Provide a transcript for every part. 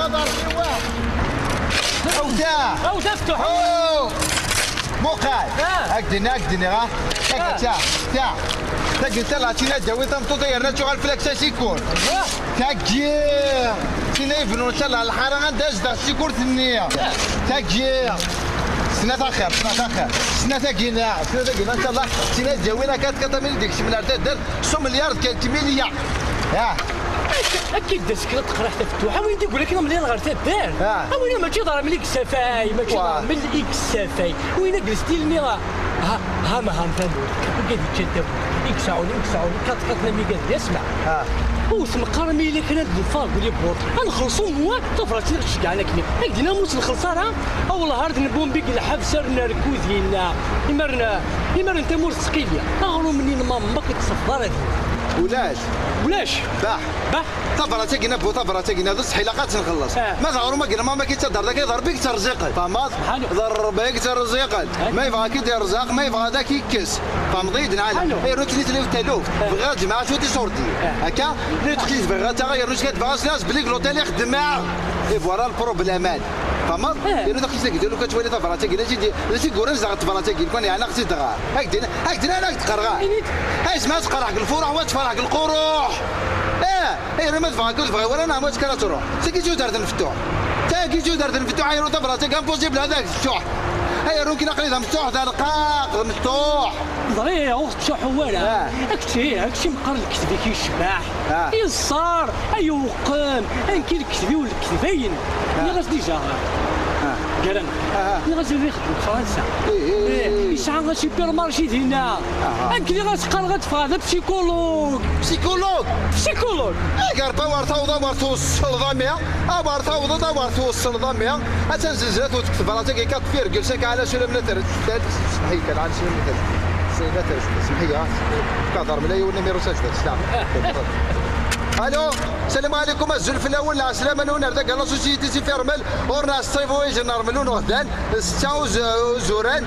نظر او تفتح موقع هكدني غا تاع قلت لها تينا جاوي تمطوطي انا شغل فلاكسا سيكون تاكير تينا يبنوا ان شاء الله الحاره غنداز دا سيكور ثنيه تاكير سنة اخر سنة تاكينا ان شاء الله تينا جاوينا كتميل ديك من دار 100 مليار كميليا اكيد داسك تقرا حتى فتوحه وين تقول لك انا ملي غير تدار وين ماشي ضرب لك السفاي ماشي ضرب من لك السفاي وين جلستي لي ها ما فهموا قاعد يتشدوا يكسعوني كتقتل مي قال اسمع وسم قرمي لك انا الفار قول لي بور نخلصوا هو طفرتي نشجع لك قلنا موس الخلصانه والله هارد نبون بك الحبسه نركوزينا يمر انت مور ثقيليه اغلو منين ماما كتصفر هذه ولاش باه طبرتك بو طبرتك ذو حلقات نخلص ما ظهروا ما قلنا ما كيتضر ذاك يضرب بك ترزقل فهمت ضربك ترزقل ما يبغى كي يدير رزاق ما يبغى ذاك يكس فمضيد نعلم يروح تلي تلوف بغا جماعه شو صورتي هكا اللي تخليت بغا تغير واش كتبغى ناس بليك لوطيل يخدم معاه اي فوالا البروبليمات فهمت يروح تخليك ديرو كتولي طبرتك لا تيقول زغ طبرتك كون يعني خصك تغا هكذا انا تقرا اسمع تقرا الفرح وتفرح القروح ايه ما تفغا ولا انا ما تكرا تروح تاكي جو دارت نفتوح يرو طبرتك امبوسيبل هذاك الفتوح هيا روكي نقلي مفتوح ذا رقاق مفتوح ضريه مفتوح ولا هاكشي مقر الكتبي كيشبح يصار يوقم انكي الكتبي والكتبين انا غاس ديجا قال انا غاس نخدم في فرنسا يسعى غا سوبر مارشي هنا انكي غتقال غتفغا هذا بسيكولوج قرطا ورطا الصلضاميه ورطا الصلضاميه اتنزلت وتكتب راسك كتفير جلسك على شنو من صحيح كان على شنو من سيدات سمحيه كادر ملاي والنميرو ساجد سلام الو السلام عليكم الزلف الاول السلام انا هنا لا سوسيتي سي فيرمل ورنا الصيف ويجي نرملون غدان 6 زوران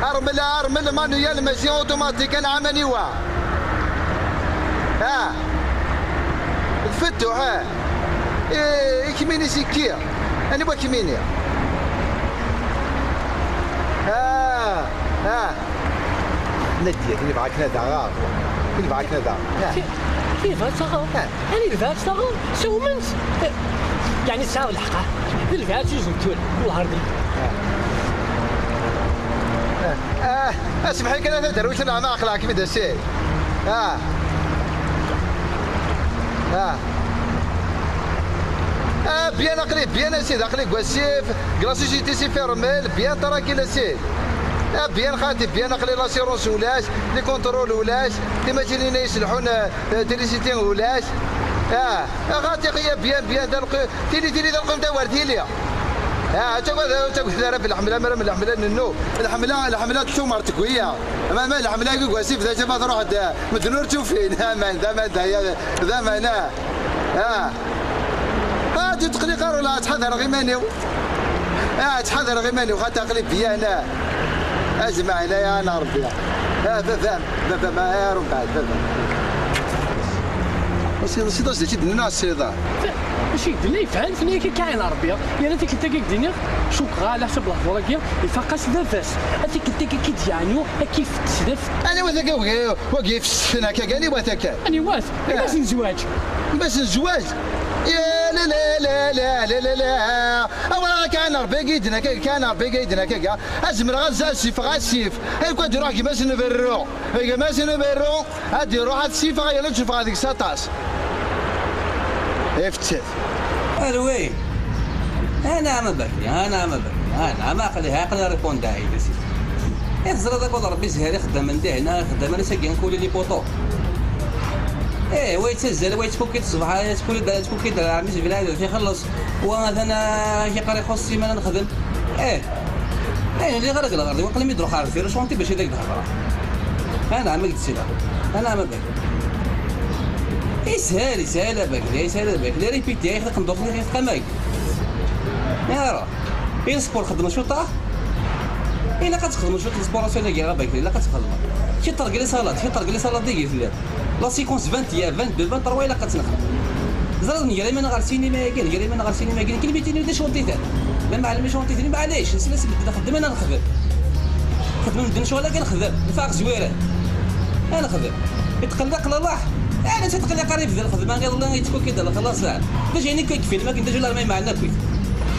ارمل مانويال ماشي اوتوماتيك انا عملي الفتوح كميني سكير انا بغا كميني ندي اللي معاك ندا اللي معاك ندا كيف صغر انا الفات صغر شو منت يعني ساعه الحقه الفات يزنتون والله ردي اسمح لي كذا درويش انا ما اخلاقك بدا الشيء بيان قريب بيان سيد قريب وسيف كلاصي جيتي سي فيرميل بيان تراكي لا سيد بيان خاطي بيان قلي لاسيرونس ولاش لي كونترول ولاش لي ماشينين يصلحون تريسيتي ولاش غاتي خيا بيان تيلي دلقم داورتي ليا تقول ذا في الحمله من الحمله تشومر تكويه ما الحمله يقول وسيف ذا ما تروح مدنور تشوفين ذا ما غادي تقلي قارو لا تحضر غيمانيو تحضر غيمانيو غاتي قلي بيان اجمع لا يا نار ربي فهم ما يا رب بعد فهم سي دوز تجد الناس سيدا ماشي دني فهم فني كي كاين ربي يعني انت كنت كي دنيا شوك غالا حسب لحظه كي يفقس نفس انت كنت كي تجانيو كيف تسدف انا واقف السفينه كاني واتاك انا واث باش نزواج يا لا لا لا لا لا لا لا أولا كان ربي قيدنا كا أزمر غزال سيف غاسيف هاي كون تروح كيما سنبرو هادي روح هاد السيف غايا تشوف هذيك ساطاس افتت الوي انا ما خليها قلنا ريبون داعي يخزر هذاك والله ربي زهري خدام من هنا خدام انا ساكن كولي لي بوطو ويتسجل ويتفك الصباح تفك عميس بلاد يخلص ومثلا كيقرا يخص سيمانه نخدم اللي غرق الغرض وقال لي يدرو خارج في رشونتي باش يديك الهضره انا ما قلت سيلا انا ما باك يسهل باك ريبيتي يخلق ندوق لي يخلق ماك يا راه السبور خدم شوطه الا كتخدم شوط السبوراسيون كاع باك الا كتخدم شي طرق لي صالات ديك لا سيكونس 20 22 23 الا كتنخدم زرد نقرا من غير سينما كاين نقرا من غير سينما كاين كلمتين ودا شونطيتان لا معلم شونطيتين معليش نسلسل نخدم انا نخدم ندير شغل كنخدم نفاق زويره انا نخدم يتقلق الله انا تتقلق قريب ديال الخدمه غير الله يتكون كيدير خلاص باش يعني كيكفي ما كنديرش لا ما معنا كويس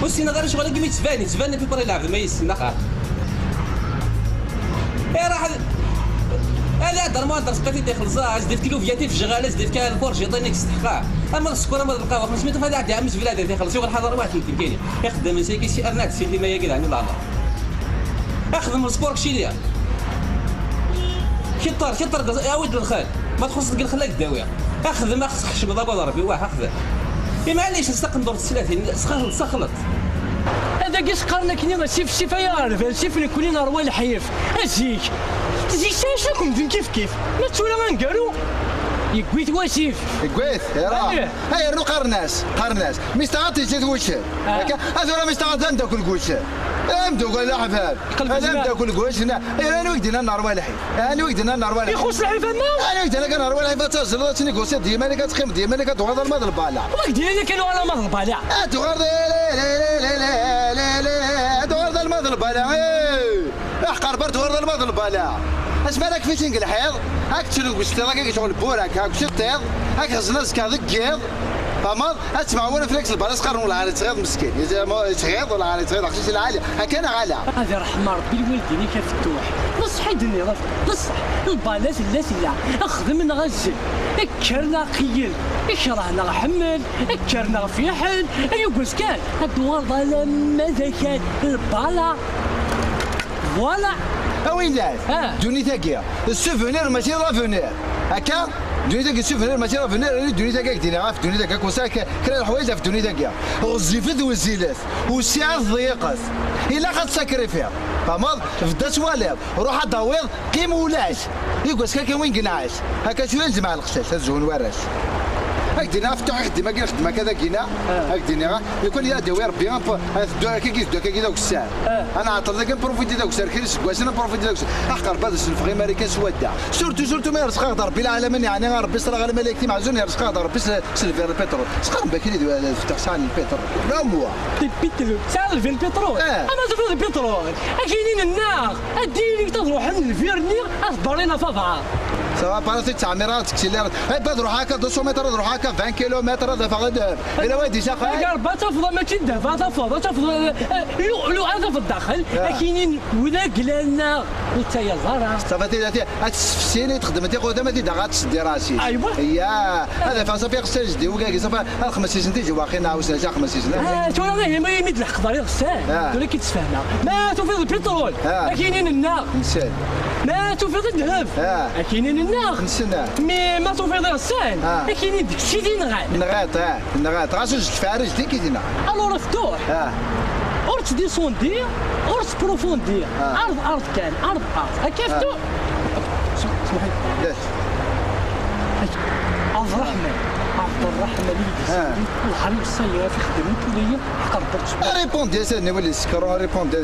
والسينا غير شغل كيما تبان في برا يلعب ما يسنى قاع راه انا هضر ما هضر سقيتي داخل زاج درت كيلو فياتي في شغاله درت كان الفرش يعطيني استحقاق اما السكر ما القهوه سميتو هذا عندي عمس بلاد داخل شغل الحضر واحد يمكن كاين يخدم مساكي شي ارنات سيدي ما يقدر عني العمر اخدم السبور كشي ليا كيطار يا ولد الخال ما تخص تلقى الخلاك داويه اخدم خشم ضرب ربي واه اخدم معليش نستقم دور 30 سخلط هذا كيس قرنا كني سيف سيف يعرف سيف نكونين روى الحيف ازيك شاكم فين كيف ما تسولا ما نقالو يقويت واسيف يقويت هاي رو قرناس مستعطي جد وش هذول مستعطي انت كل قوش امدو قال حفاد انا كل قوش انا وقدنا النار والحي يخص الحيف انا وقدنا كان الحي تصل تنيكوسي ديما اللي كتخيم ديما اللي كتغادر الماء البالع وقدنا كانوا على ماء البالع تغادر تغادر الماء البالع احقر برد تغادر الماء البالع اسمع لك فيشنج الحيض هاك تشنو قشتي راك شغل بوراك هاك شطيض هاك هزناس كذكيض فما اسمع وانا فليكس البلاص قرنوا العالي تغيض مسكين تغيض ولا عالي تغيض عشان العالي هكا انا غالا هذا رحمه ربي الوالدين كفتوح نصح يدني نصح البلاص لا سلا اخدم نغزل اكرنا قيل اكرهنا حمل اكرنا فيحل ايوا كان الدوار ظلام ماذا كان البلا فوالا وين لا دونيتاكيا السوفونير ماشي رافونير هكا دونيتاكيا السوفونير ماشي رافونير دونيتاكيا كدينا غاف دونيتاكيا كوساك كرا الحوايج في دونيتاكيا غزيفت وزيلات والساعه ضيقت الا غتسكري فيها فماض فدا سوالير روح داويض قيم ولاش يقول كاين وين قناعش هكا شويه نجمع القشاش الزهون وراش هكدينا فتح خدمه كاين خدمه كذا كينا هكدينا يكون يا دوي ربي كي داك الساعه انا عطل لك بروفيتي داك الساعه كيرس كواش انا بروفيتي داك الساعه اخر بعد الفغي امريكا سواده سورتو ما يرزق غدر ربي العالمين يعني ربي صرا غير ملائكتي معزون يرزق غدر ربي سلفي البترول سقر باكي لي فتح ساعه البترول لا هو البترول ساعه البترول انا زعما البترول كاينين النار اديني تروح الفيرنير اخبرينا فضعه سواء باراسيت تعميرات كسيلار هاي بدروح هكا 200 متر روح هكا 20 كيلومتر هذا فغد الى وادي شاخ قربة تفضل ماشي دافا تفضل لو هذا في الداخل كاينين ولا قلالنا وتا يا زهره صافي هتسفسيني تخدمتي قدامتي دا غاتسدي راسي ايوا يا هذا فصافي خصها جدي وكاكي صافي 5 سنين تيجي واخينا عاوزنا حتى 5 سنين تو انا ما يمد الحقدر غسان ولا كيتفاهمنا ما تفيض البترول كاينين النار نسال ما تفيض الذهب كاينين النار نسنا مي ما تفيض الغسان كاينين داكشي اللي نغات راسو تفارج دي كيدينا الو مفتوح اورت ديسوندير اورت بروفوندير ارض كان ارض هكا فتوح اسمحي لاش عبد الرحمن الحريم السيارة في خدمته ليا قدرت ريبوندي سيدي نولي سكر ريبوندي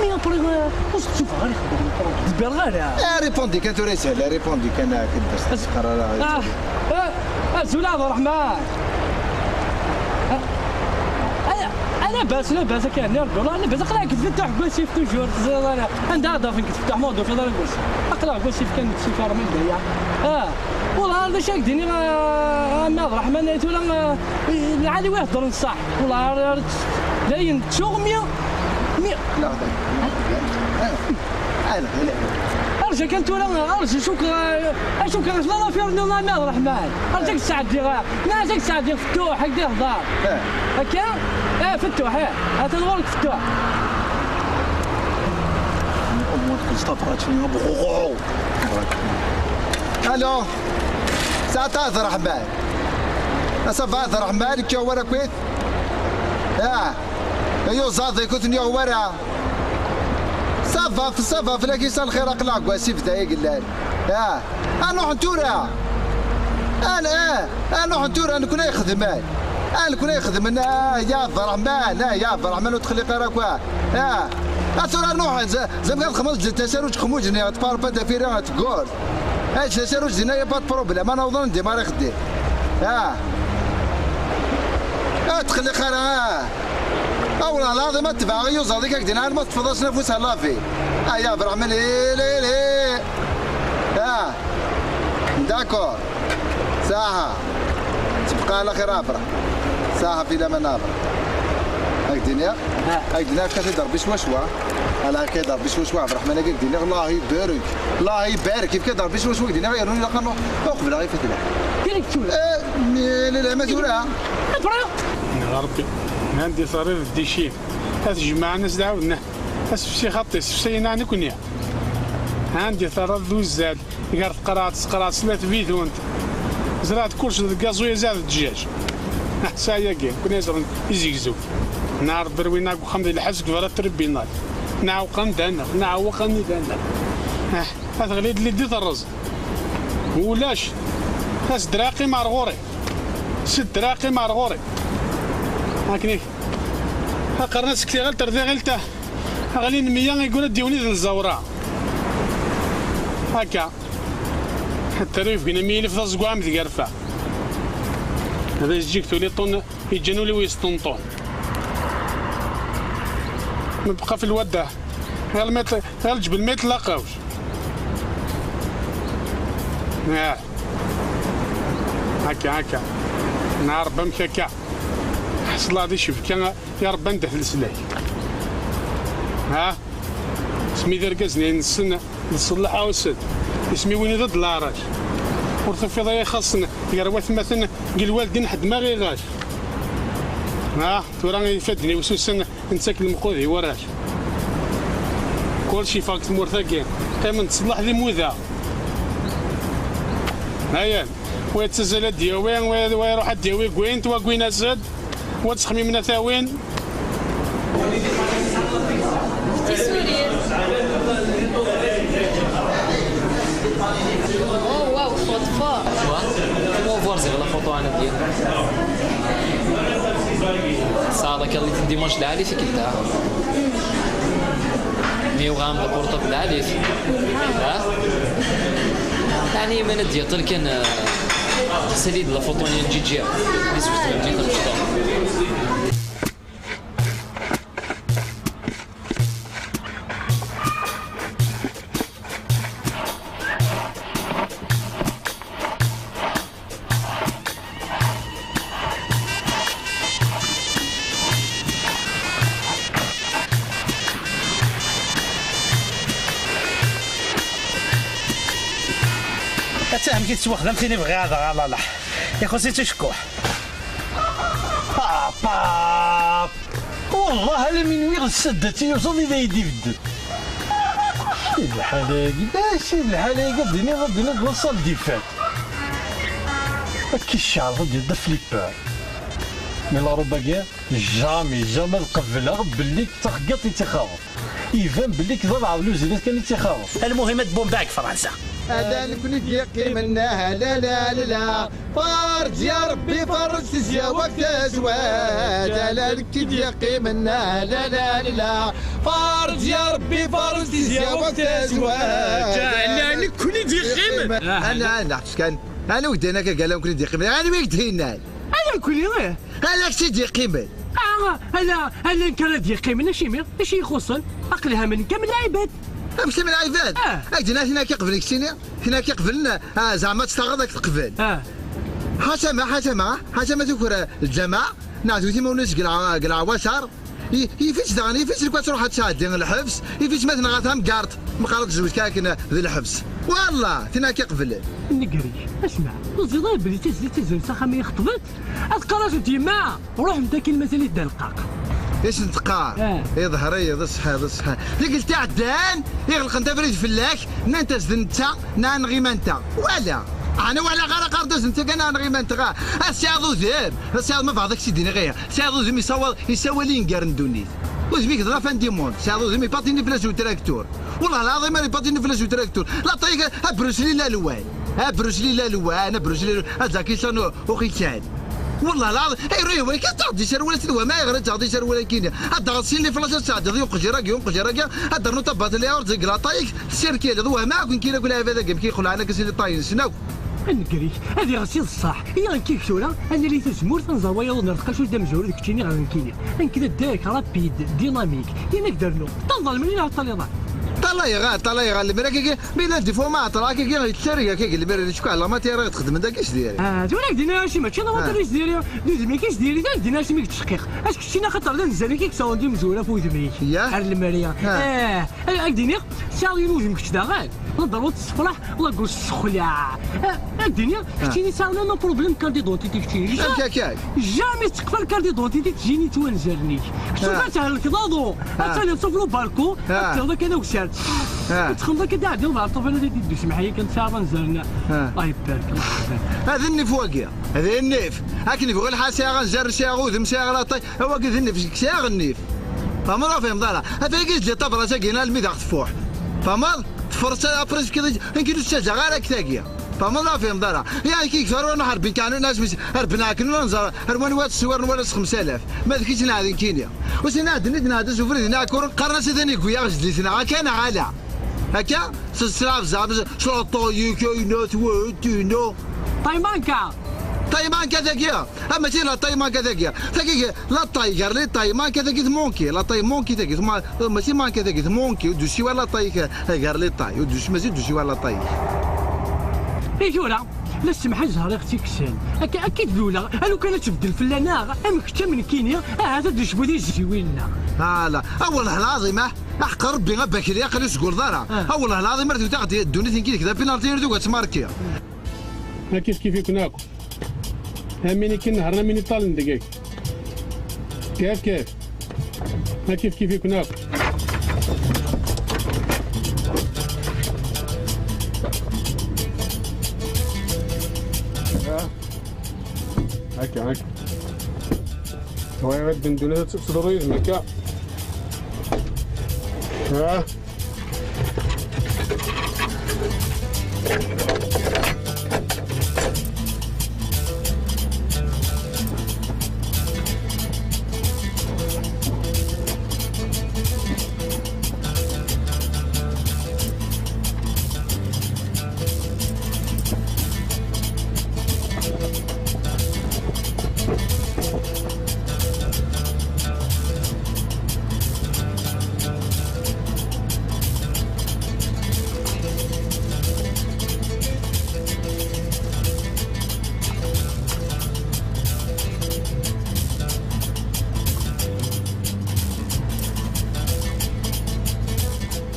مي ابري واش تشوف غير يخدم دبر غير ريبوندي كانت رسالة ريبوندي كان كدرت القرار زول عبد الرحمن انا باس كان نرجع انا باس اقرا كتفتح كلشي في توجور انا عندها هذا فين كتفتح موضوع في دار الكرسي اقرا كلشي كان سيفار من الدنيا والله هذا شاك ديني ما عبد الرحمن ولا العالي يهضر نصح والله داين تشوغ 100 لا ارجع كنت ولا ارجع شوك لا فيرنا ما عبد الرحمن ارجع الساعه ديال ما جاك الساعه ديال فتوح هكا يهضر هكا فتوح هذا الورق فتوح امك استفرت فيها بغوغو الو ساعة عبد الرحمن أصف عبد الرحمن كي ورا كويت ايو زاضي كنت نيو ورا صفا في لاكي سال خير اقلع كواسيف دايق الليل انا نتورا انا نتورا انا كنا يخدم انا كنا يخدم انا يا عبد الرحمن وتخلي قراك اثر نوح زعما خمس تساروج خموجني تبار بدا فيرا تقول تساروج دينا با بروبليم انا نظن ديما راه خدي تخلي خير والله العظيم ما تبع يوصل ديك دينار ما تفضلش نفوسها لا في يا برعمل لي داكور ساعة تبقى على خير ابرا ساعة في لمن ابرا هاك الدنيا كتي ضربي شوشوا على كيضربي شوشوا عبد الرحمن هاك الدنيا الله يبارك الله يبارك كيف كيضربي شوشوا الدنيا غيروني لقنو وقبل غير فتله كاين تولى لا ما تولى يا ربي عندي صريف الديشين هاد جماعة ناس دعونا اسفسي خطي سفسينا نكونيا عندي ثرى ذو الزاد قرت قرات ثلاث فيدونت زرعت كلشي الكازوية زاد الدجاج سايا كي كنا يزرن يزيكزو نهار بروينا وخمد الحسك فرا تربينا نعوقن دانا نعوقني دانا هاد غليد اللي ديت الرز ولاش هاس دراقي مع رغوري ست دراقي مع رغوري هاكنيك قرنا سكتي غير ترضي غير تا غالي نمية يقول ديوني ذي الزورة هكا حتى ريف كنا ميلي في تصقوام ذي قرفة هذا يجيك تولي طون يجنوا لي ويسطنطون نبقى في الودة غير الجبل ما يتلاقاوش هكا نهار بمكاكا حصل هادي شوف كان يا ربي ندح السلاك سمي ركزني نصلح وسد اسمي وين ضد العراج ورث في ضيا خاصنا يروث مثلا قال والدين حد ما غيغاش تورا يفدني وسوسن نساك المقودي وراش كلشي فاكت مورثاكين قيم نتصلح ذي موذا هيا ويتسزل الديوين ويروح الديوي كوينت وكوين اسد وتسخمي من ثاوين واو فوتفور واو فورزي la photo انا ديال صار كان اللي ديماج العالي في كلتا ميو غام بورطو العالي يعني من ديال كان سليد لا فوتو نجي جي بس جيت الفوتو تاهم كي تسوى خدمتيني بغاده لا لا يا خوسي تشكوح باب والله الا من وين سدتي يوصل لي يدي في الدم الحلاقي ماشي الحلاقي غديني نوصل ديفات كي الشعر غادي يبدا فليبار مي لا روبا جامي نقبلها باللي تخقط يتخاوف يفهم باللي كذا العضلو زيدات كان يتخاوف المهم بومباك فرنسا هذا نكون ديقي منها لا لا لا فرج يا ربي فرج تزيا وقت ازواج لا نكون ديقي منها لا لا لا فرج يا ربي فرج تزيا وقت ازواج لا نكون ديقي انا كان انا ودينا قال لهم كون ديقي انا وين دهينا انا نكون غير انا كنت ديقي من انا كان ديقي من ماشي يخصن عقلها من كامل العباد مش من العباد هنا كيقبل كشتيني هنا كيقبل زعما تستغرق تقبل حاشا ما تذكر الجماعه نعطيو تيما وناس قلع وسار يفيش دغني يفيش الكوا تروح تشادين الحبس يفيش مثلا غاتهم كارت مقالك زوج كاكن ذي الحبس والله هنا كيقبل نقري اسمع الزضايب اللي تزن ساخه ما يخطبت اتقراجو تيما روح نتا كلمه اللي دلقاق ايش نتقار؟ يظهر يصحى ذيك تاع الدان يغلق انت فريد فلاك نانت زنتا نان غيمانتا ولا انا ولا غير قردوز انت كان نغي ما انت الساعه ذيب الساعه ما بعضك سيدنا غير الساعه ذيب يسوى لي نقارن دونيت وزبيك ضرا فان ديمون الساعه ذيب يباطيني بلاش تراكتور والله العظيم ما يباطيني بلاش تراكتور لا طريق ابروسلي لا لوان ابروسلي هذاك سانو وخيتان والله العظيم اي روي كتعطي شروالات الوا ما يغرى تعطي شروالات كينيا هاد غسيل لي فلاش تاع يوم قجراكي هاد نوطا بات لي ارض كلا طايك سير كي هذا ما كون كي نقول هذا كي يقول انا كسيدي طاين شنو نكري هذه غسيل الصح هي غنكيك شورا انا اللي تزمور تنزوايا ونرتقى شو دا مزور ديك تشيني غنكيني كذا داك رابيد ديناميك يا نقدر نو تنظل منين على الطليضه طلع يا اللي براك بلا ديفو ما طراك كي غيتسري كي اللي برا شكون على ما تيرا تخدم داك اش داير ولا دينا شي ماشي لا ما ديري دوزمي كيش ديري دينا شي ميك تشقيق اش كنتينا خاطر نزل كيك ساوندي مزوره فوزمي يا الماريا ديني ساوي لوزم كنت داغال نضربوا الصفراح ولا نقول السخلع الدنيا كنتيني ساونا نو بروبليم كاردي دونتيتي كنتيني جامي تقفل كاردي دونتيتي تجيني توانزرني شوف تاع الكضاضو حتى نصوفلو بالكو هذا كذا وسال تخلص كذا عدو مع الطفل اللي تدوس معايا كنت ساعه نزلنا الله يبارك هذا النيف واقيا هذا النيف هاك نيف غير حاسه غنزر سي غوذم سي غلاطي هو كذا النيف سي النيف فما فهم ضالا هذا يجي لي طبره ساقينا الميداغ تفوح فما فرصه ابريس كذا يمكن تشجع غير كتاقيا فما فهم ضالا يعني كي كثروا حربين كانوا الناس هربنا كنا نزار هربان واد السوار ولا 5000 ما ذكيش نادي كينيا وسنا نادي سوفري ناكور قرنا سيدني كويا غزلتنا كان عالا هكا سلسله بزاف شوطو يكينو توتينو طيمانكا ذكيه اما شي لا طيمانكا ذكيه ذكيه لا طايغر لي طيمانكا ذكيه مونكي لا طاي مونكي ذكيه ماشي مانكا ذكيه مونكي ودوشي ولا طاي غير لي طاي ودوشي ماشي دوشي ولا طاي ايوا لا سمح زهر اختي كسان اكيد الاولى لو كانت تبدل فلانه ام كتا من كينيا هذا دشبو دي زوينا لا والله العظيم احق ربي غباك لي قال تقول دارا والله العظيم مرتو تاخذ الدنيا كذا بينالتي ردو تماركيا ما كيف يكوناكو هميني كي نهارنا ميني طالن دقيق كيف ما كيف يكوناكو هكا هو يود من دون تصدرين هكا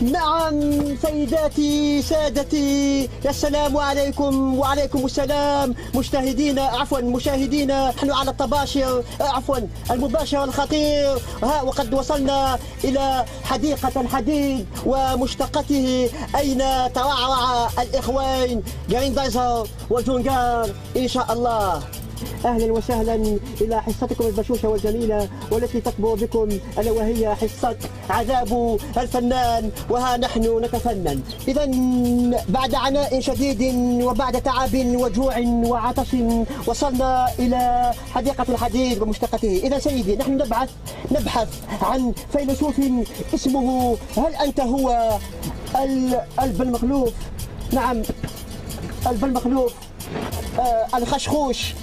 نعم سيداتي سادتي السلام عليكم وعليكم السلام مشاهدينا نحن على الطباشر المباشر الخطير وقد وصلنا إلى حديقة الحديد ومشتقته أين ترعرع الإخوان جريندايزر وجونجار إن شاء الله. أهلا وسهلا إلى حصتكم البشوشة والجميلة والتي تكبر بكم ألا وهي حصة عذاب الفنان وها نحن نتفنن. إذا بعد عناء شديد وبعد تعب وجوع وعطش وصلنا إلى حديقة الحديد ومشتقته. إذا سيدي نحن نبحث عن فيلسوف اسمه هل أنت هو البلمخلوف؟ نعم البلمخلوف الخشخوش.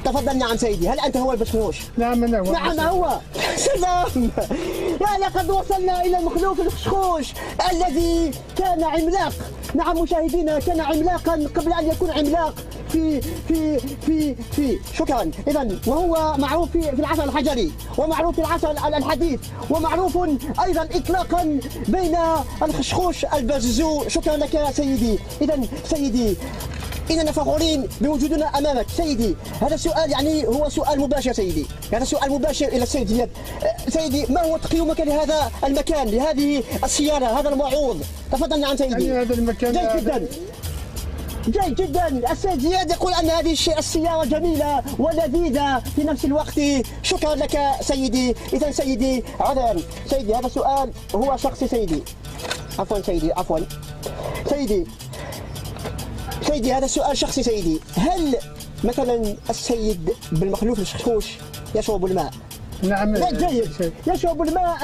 تفضل. نعم سيدي هل أنت هو البشخوش؟ نعم أنا هو. نعم هو. سلام. لا لقد وصلنا إلى المخلوق الخشخوش الذي كان عملاق. نعم مشاهدينا كان عملاقا قبل أن يكون عملاق في شكرا. إذا وهو معروف في العصر الحجري ومعروف في العصر الحديث ومعروف أيضا إطلاقا بين الخشخوش البززو. شكرا لك يا سيدي. إذا سيدي إننا فخورين بوجودنا أمامك سيدي. هذا السؤال يعني هو سؤال مباشر سيدي. هذا سؤال مباشر إلى السيد زياد. سيدي ما هو تقييمك لهذا المكان لهذه السيارة هذا الموعوظ؟ تفضل. نعم سيدي. يعني هذا المكان جيد جدا. السيد زياد يقول أن هذه السيارة جميلة ولذيذة في نفس الوقت. شكرا لك سيدي. إذا سيدي عذرا سيدي هذا السؤال هو شخصي سيدي. عفوا سيدي عفوا سيدي هذا السؤال شخصي سيدي. هل مثلا السيد بالمخلوف الخشخوش يشرب الماء؟ نعم. لا جيد. يشرب الماء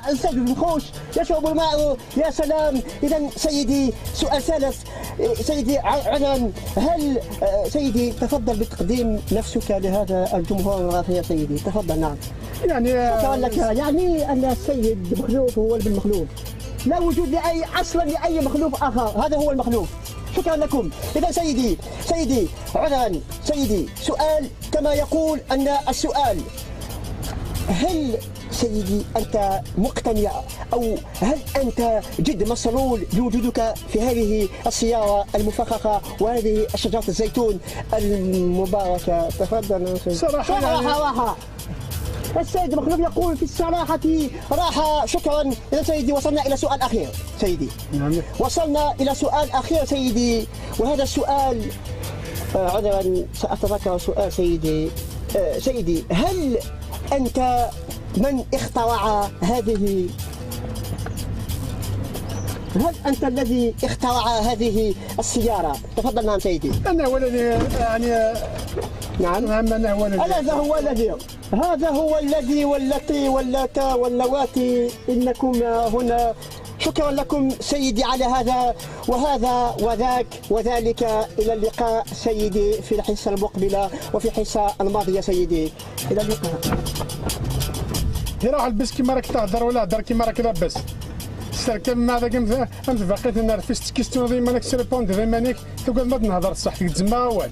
السيد المخوش، يشرب الماء يا سلام. إذا سيدي سؤال ثالث، سيدي عنان، هل سيدي تفضل بتقديم نفسك لهذا الجمهور الغافي يا سيدي، تفضل. نعم. شكرا لك. يعني أن السيد مخلوف هو ابن مخلوف، لا وجود لأي أصلا لأي مخلوف آخر، هذا هو المخلوف. شكرا لكم. إذا سيدي عنان، سيدي سؤال كما يقول أن السؤال، هل سيدي أنت مقتنع أو هل أنت جد مسرور بوجودك في هذه السيارة المفخخة وهذه شجرة الزيتون المباركة؟ تفضل. صراحة السيد مخلوف يقول في الصراحة راحة. شكرا. إذا سيدي وصلنا إلى سؤال أخير سيدي. وصلنا إلى سؤال أخير سيدي، وهذا السؤال عذرا سأتذكر سؤال سيدي. سيدي هل أنت من اخترع هذه، هل أنت الذي اخترع هذه السيارة؟ تفضل. نعم سيدي. أنا ولدي يعني. نعم. أنا ولدي. هذا هو الذي والتي واللاتا واللواتي إنكم هنا. شكرا لكم سيدي على هذا وهذا وذاك وذلك. إلى اللقاء سيدي في الحصة المقبلة وفي الحصة الماضية سيدي. إلى اللقاء. راح البس كيما راك تهضر ولا هضر كيما راك لابس. سركب مع ذاك انت بقيت نرفست كيستيون ديما لك سيربوند ديما نيك تقعد ما تنهضر صحتك تزما والو.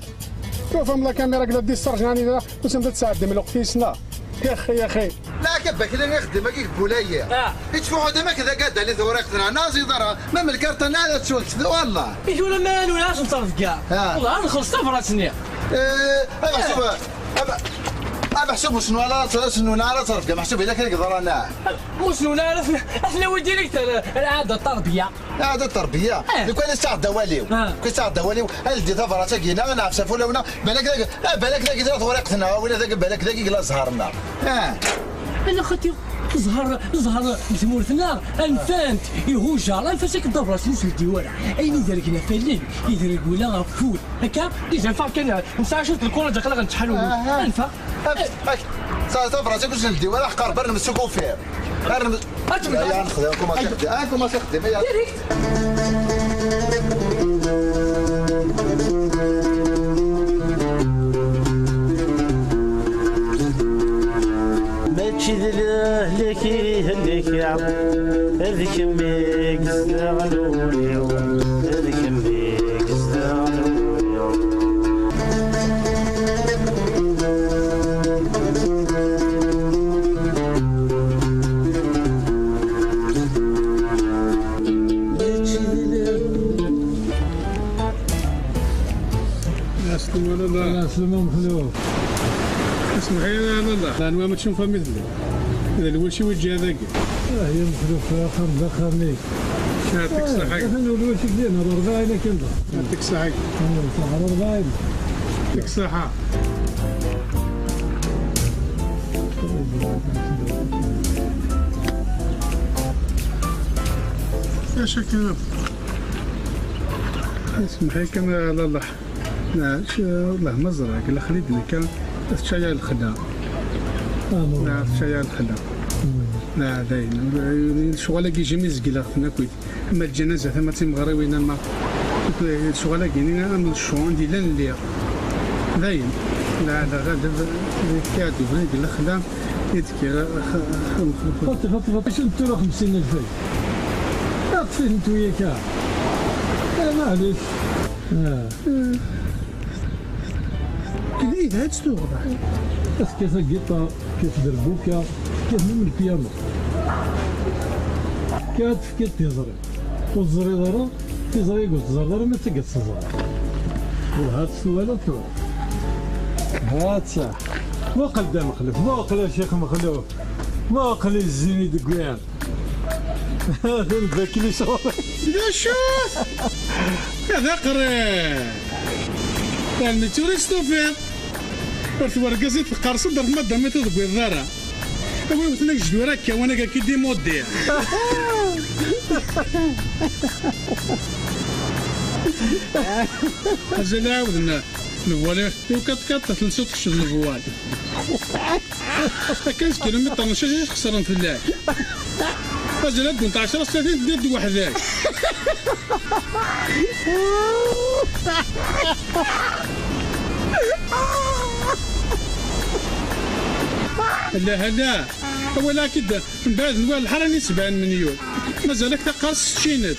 شوف ام لا كاميرا كلا دي السرجاني لا واش انت تساعد من الوقت يسنا يا اخي. لا كبك لا يخدم كيف بولايه. يدفعوا دمك كذا قاد على ثورقتنا نازي ضرا ما من الكارتة لا تشولت والله. ايش ولا مالو لاش نصرف كاع. والله نخلص صفراتني. محسوب شنو على صرف كاع محسوب الا كان يقدر انا. شنو نعرف احنا ولدي لك العاده التربيه. هذا التربيه لو كان ساعه دواليو كي ساعه دواليو هل ثفرات كينا نعرف فلونا بالك ذاك ورقتنا ولا ذاك بالك ذاك لا زهرنا. انا خاطر زهر ثمورتنا انفانت يهوجر انفاسك الضفره سلسل ديوالا اين يدرك نفلين يدرك ولا غفول هكا ديجا فاك كان نسا شفت الكره داخله غنتحلوا انفا صار ثفرات كلش الديوالا حقر برا نمسكو فيه يا نخدمكم انكم تخدم يا لك يهنيك يا عم هذيك ميك استغلوني هذيك ميك استغلوني يا سلام الله يا سلام مخلوق اسمح لي والله انا ما تشوفها مثلي هذا الاول شي وجه هذاك هي مخلوق اخر دخلني يعطيك الصحة احنا الاول شي ديالنا ربعي انا كنت يعطيك الصحة ربعي يعطيك الصحة اش كاين اسمح لي كان الله لا والله ما زرعك الا خليتني كان تشايع الخدام لا تشايع الخدام لا داين شغل كيجي مزقلا خفنا كويت اما الجنازه ثم تيمغري وين ما شغل كاينين انا من الشوان ديال اللي داين لا غادا كادو بغيت لا خدام يتكي باش انتو 50,000 طفيه انتو وياك معليش كاين هاد ستوغ بس كيف الجيتار كيف دربوكا كيف من البيانو كيف تزري والزري ضرا تزري يقول تزري ما تقدر تزري وهاد السؤال تو هاد صح واقل دا مخلوف واقل يا شيخ مخلوف واقل الزيني دقيان هذا الذكي اللي صور يا شوف هذا قريب يعني توريستو فين ورث ورقزيت القرص درت ما دامي تضبي الذرة أبوي وثناك جدوراك وانا كي دي مودي أجل عاودنا الفوالير وكات تلسوت كشف الفوال كان كيلومتر نشاش خسران في الله أجل كنت 10 30 ديال وحداك لا ولكن من بعد نوال الحراني 70 مليون مازالك تقاص الشينات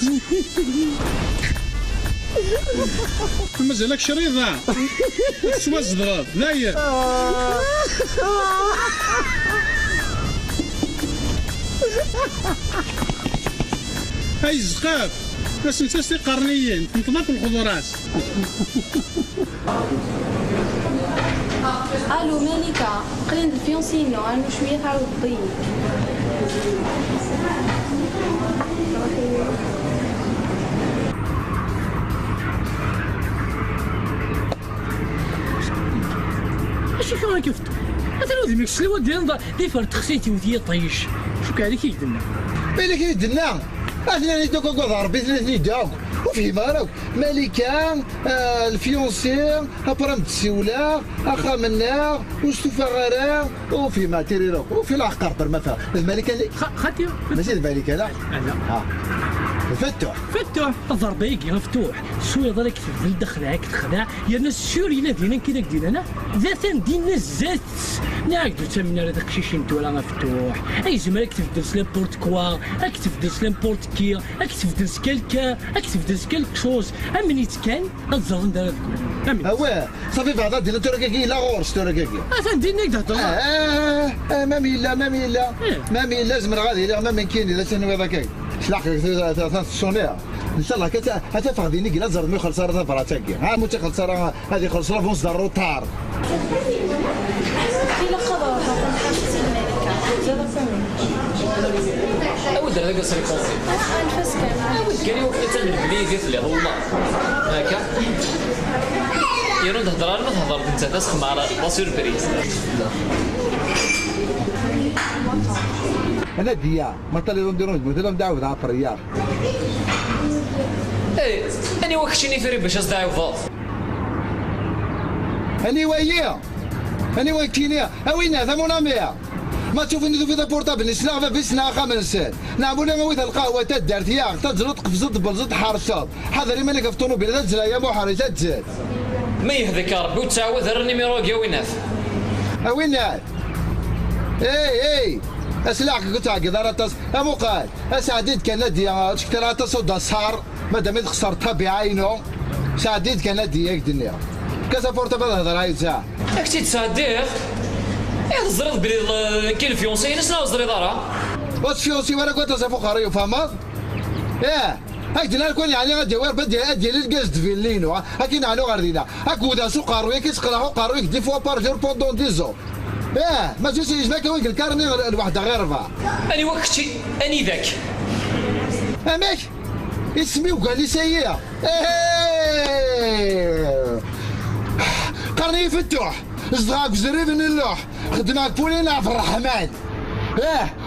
مازالك شريضة سوا الزضراب لا هي هاي الزقاف بس نساس قرنيين نطلق الخضرات الو مالكة قرين الفيونسينو انا شويه تعاود تضيق اش كان كيف مثلا ديك السلوه ديال فرد خسيتي ودي طيش شو كان عليك يدنا بالك يدنا اثنين دوك ضربي اثنين دوك وفي مالك ملكة الفيونسي ابرم تسيولا اخا منا وستوفا غرا وفي ما تيريرو وفي العقار مثلا الملكة اللي خاتي ماشي الملكة لا فتوح ضربيك مفتوح شويه ضلك تفضل دخلك تخدع يا ناس سورينا دينا كذا دينا انا ذاتا دينا الزات ناقدو تسمينا هذاك الشيء انت ولا مفتوح اي زمالك تفضل سلامبورت كوا راك تفضل سلامبورت كي راك تفضل سكالكا راك تفضل سكالك شوز امني تكان الزرن دار امين هو صافي بعضها دينا توركاكي لا غورش توركاكي دينا كدا ما مي لازم غادي لا ما كاين الا تنوي ذاك شلاق الصونيه ان شاء الله حتى فاضيني كلا زرد مي خلص راه فراتاكي ها مو تخلص راه هذه خلص راه فونس دار روطار إلا خضر حاجتي الملكة زاد فهمي أود هذاك الصريف فونسي الفاس كان أود كان وقت من البلي قلت لي والله هكا يرون تهضر ما تهضر انت تسخم على لا سوربريز انا ديا ما طلعوا نديروا مثلا داود على الرياض ايه اني وكشيني فري باش اصدع وفاض اني ويكينيا اوين هذا موناميا ما تشوفني في ذا بورتابل نسنا بسنا خمسين نعمل انا ويذا القهوه تدارت يا تزلط قفزت بلزت حارشات حضري مالك في طونوبيل هذا الزلايا مو حارسه تزاد ما يهذيك ربي وتعاود النيميرو يا ويناث اوينات اي اسلاك قلت عقد راه امو قال اسعديد كان ديا شكرا تصد صار مادام خسرتها بعينه سعديد كان ديا الدنيا كذا بورتابل هذا راهي ساعه اكتي تصادير يا الزريض بلي كاين فيونسي نسنا الزريض راه واش فيونسي ولا كنت فقراي فهمت هاي دينا كون يعني غادي وير بدي ادي للقصد في اللينو هاكي نعنو غردينا هاكو دا سو قاروي كيتقراو قاروي دي فوا بار جور بوندون ديزو ما جوش يجمعك وين الكارني الوحده غير ربع اني وقتي اني ذاك اماك اسمي وقال لي سيئه قرني يفتح صداق زريب من اللوح خدمك بولينا في الرحمن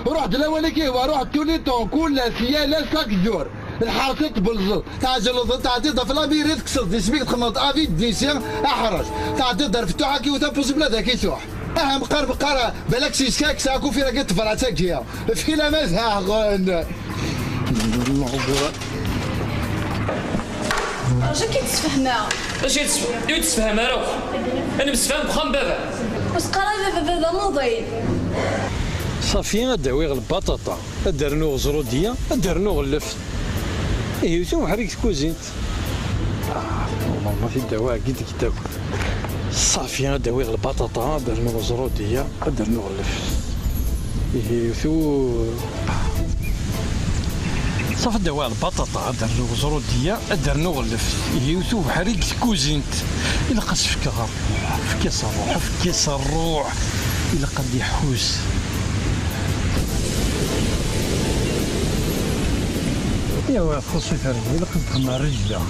رحت الاولي وروح توليتون كل سياله ساكدور الحركه بلزل تعجل تعطي في لابيريت كسر اسمك تخمط افي ديسيان احرج تعطي ضرب فتوحه كي وتبوس بلا ذاك يتوح مقار بالك سيسكاك ساكو في راكت فراتاكيا في لا مزها غون رجا كيتسفهما اش يتسفهم راه انا مستفهم بخام بابا واش قرا بابا موضين صافي نداوي البطاطا درنو زروديه درنو اللفت شنو حريك كوزينت والله ما في دواء قد تاكل صافي نداوي البطاطا درنو زروديه درنو اللفت صافي دواء البطاطا درنو زروديه درنو اللفت شنو حريك كوزينت الا قاس فك الروح فكيس الروح الا قد يحوس يا خصوصي فرد إلا كنت مع الرجلة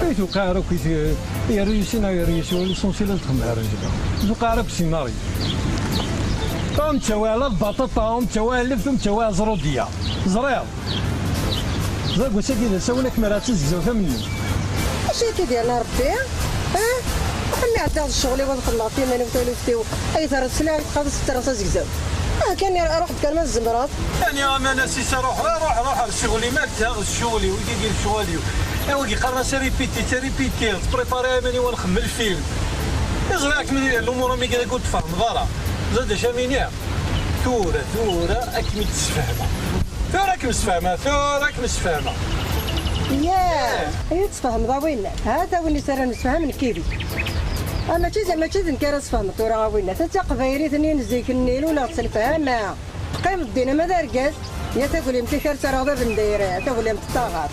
بيتو قارب كيت يريسينا يريسيو ليسونسيال مع الرجلة بيتو قارب سيناريو قام تشوي على البطاطا ومتشوي اللفت ومتشوي زرودية زريض زرق وساكي إذا سوينا كمرات تزكزو ثمني اش هيك ديال ربي أمي عداغ الشغل وخلطي ماني وتولفتي أي ثرى السلاح خاص ترى زقزاو كان رحت كان من الزمرات يعني أنا نسيت روح لشغلي مالك تاغ شغلي ويجي شغلي ويجي قرنا سيريبيتي تبريباري ماني ونخمم الفيلم إزراك من الأمور مي كذا قلت فهم ضرا زاد شامينيا ثورة أكمل تسفهمة ثورة مسفهمة ياه هي تفهم ضاوينا هذا وين صار نسفهم كيفي اما زعما نكار تفهم ثورة غاوينا حتى قبايلي ثاني نزيك النيل ولا تسلفها ما قيم الدين ما داركاز يا تقول يمتي خير ترى باب ندير تقول يمتي طاغات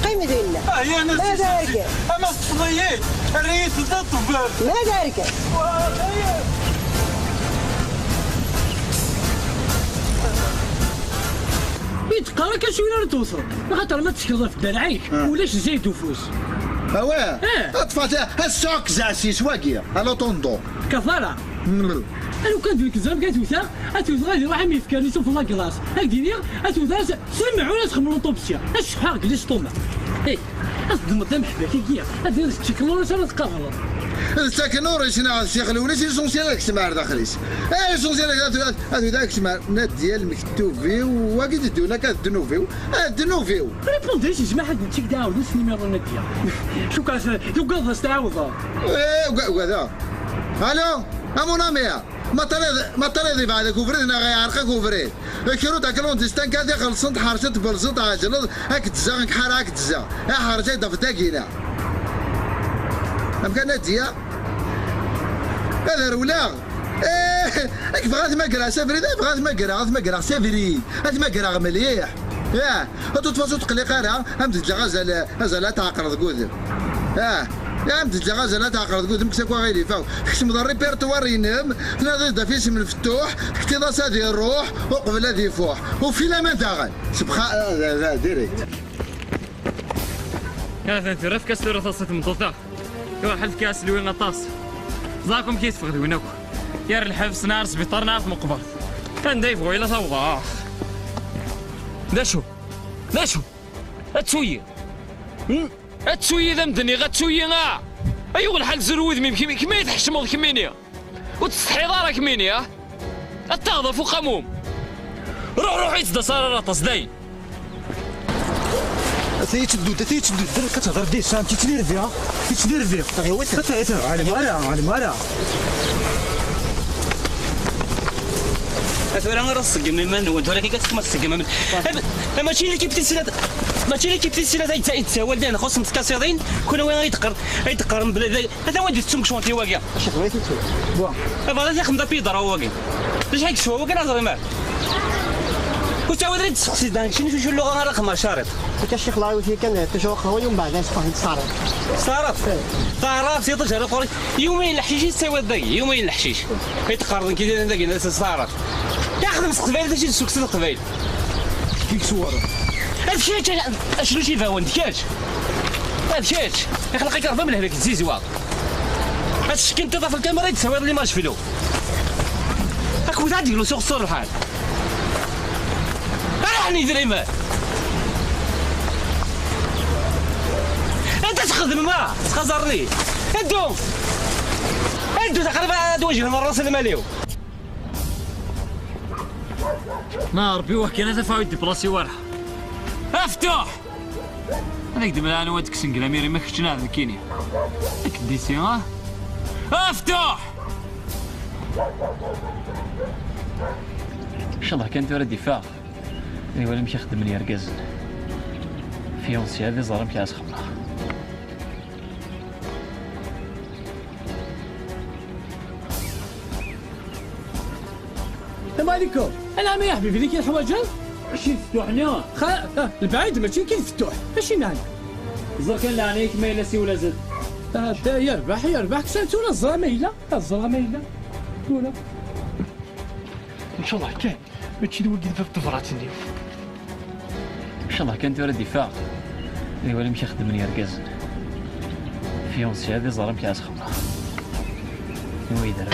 قيم ديننا يا ناس ما داركاز اما الصفيات الريت تطبل ما داركاز يتقرا كاش وين توصل خاطر ما تشكل في دراعيك ولاش زيد وفوس واه اطفات السوق زاسيس واقيه على طوندو كفاره لو كان ذيك الزرب كانت وثا اتوثا غادي واحد ما يفكر يشوف لا كلاس هكذا اتوثا سمعوا ناس خمروا طوبسيا اش حاق ليش طوما اي اصدم قدام حباك كيا هذا تشكلوا راه تقغلط الساكنور شنو الشيخ الاولى شي سونسيال سمار داخليس سونسيال هذا ذاك سمار نات ديال مكتوبي وواقي تدونا كدنوفيو دنوفيو ريبونديش جماعه حد تشيك داو لوس نيميرو ناديا شو كاس شو قضى استعوض وهذا الو امون اميا ما طريدي بعد كوفرينا غيعرقك كوفريد كيرو داك لونتستان كادي خلصت حرشت بلصت عجل هاك تزا حار هاك تزا حرجه دفتاكينا كان نادية هذا رولا راك بغات مقرا سافري بغات مقرا سافري هاد مقرا مليح ياه تتفاصل تقلق انا همت غزال تعقرض قودر يا همت غزال تعقرض قودر مكساكوا غير فاو حكم ذا الريبرتوار ينام ناضي في اسم المفتوح حكتي ضاس هذه الروح وقبل هذه يفوح وفي لا ما تاغل سبحان ديريكت يا ثاني رف كاس لو تصت مطوطه يروح الكاس اللي وين طاس زاكم كيف فغدي وينك يا الحبس نار سبيطار نار مقبر كان دايف ويلا توغا داشو اتسوي ذا مدني غتسوي ايوا الحال زروذ ميم كيما يتحشمض كمينيا وتستحي دارك كميني التغضى فوق قموم روح يتدا صار راطس داين تيتدو كتهضر دي سام تيتنيرفي على مالا أثورا نرصق من وانت ولكن كتمسك ماشي اللي كيبتي السيلة يتساوى لدينا خصهم متكاسرين كل وين يتقر هذا وين تسمك شوانتي واقع اش بغيتي تسوي بوا هذا يخدم بيض راه واقع ليش هيك شو واقع نهضر معاه كنت عاود تسقسي داك شنو اللغه رقم شارط كنت الشيخ لايوتي كان تشوق هو يوم بعد صارت سي تجرب قولي يومين الحشيش يساوي الدقي يومين الحشيش يتقارن كي داير داك صارت ياخذ مسق قبيله تجي السوق سد القبيل كيك صور هادشي اشنو شي فاون ديكاش هادشي يخلق يقرب من هذاك الزيزوا هادشي كنت تضاف الكاميرا تساوي لي ماش فيلو هاك وتعدي له سوق الصور الحال راني دريمه انت تخدم معاه تخزرني ادو تقريبا توجه من الراس الماليو ما ربي وحكي انا تفاوت بلاصي وارحه افتح انا قدم انا ودك سنقل اميري ما كنتش نعرف كينيا ديسي افتح ان شاء الله كانت ورا الدفاع اللي ولا مشي يخدم لي ركاز فيونسي هذه ظلم كاس خمره السلام عليكم انا يا حبيبي ذيك الحوايج ماشي فتوحنا البعيد ماشي كي الفتوح ماشي معنا زر كان لعنيك ما يلاسي ولا زاد يربح كسانت ولا الزراميله ولا ان شاء الله كان ماشي دوك في الطفرات اليوم ان شاء الله كانت ورا الدفاع اللي ولا مشي يخدم لي ركاز فيونسي هذه ظلم كاس خمره ويدار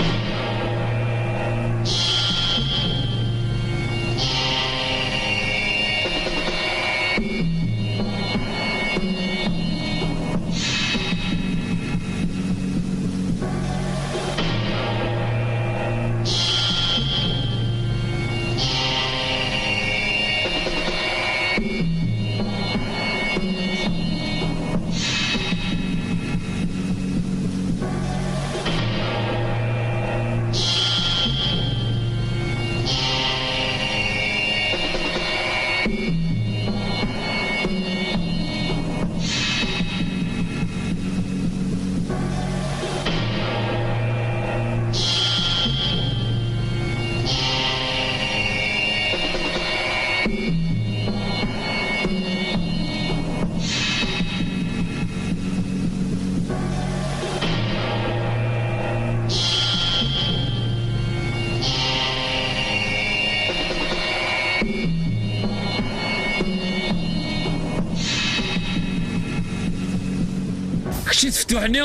كشي تفتوحني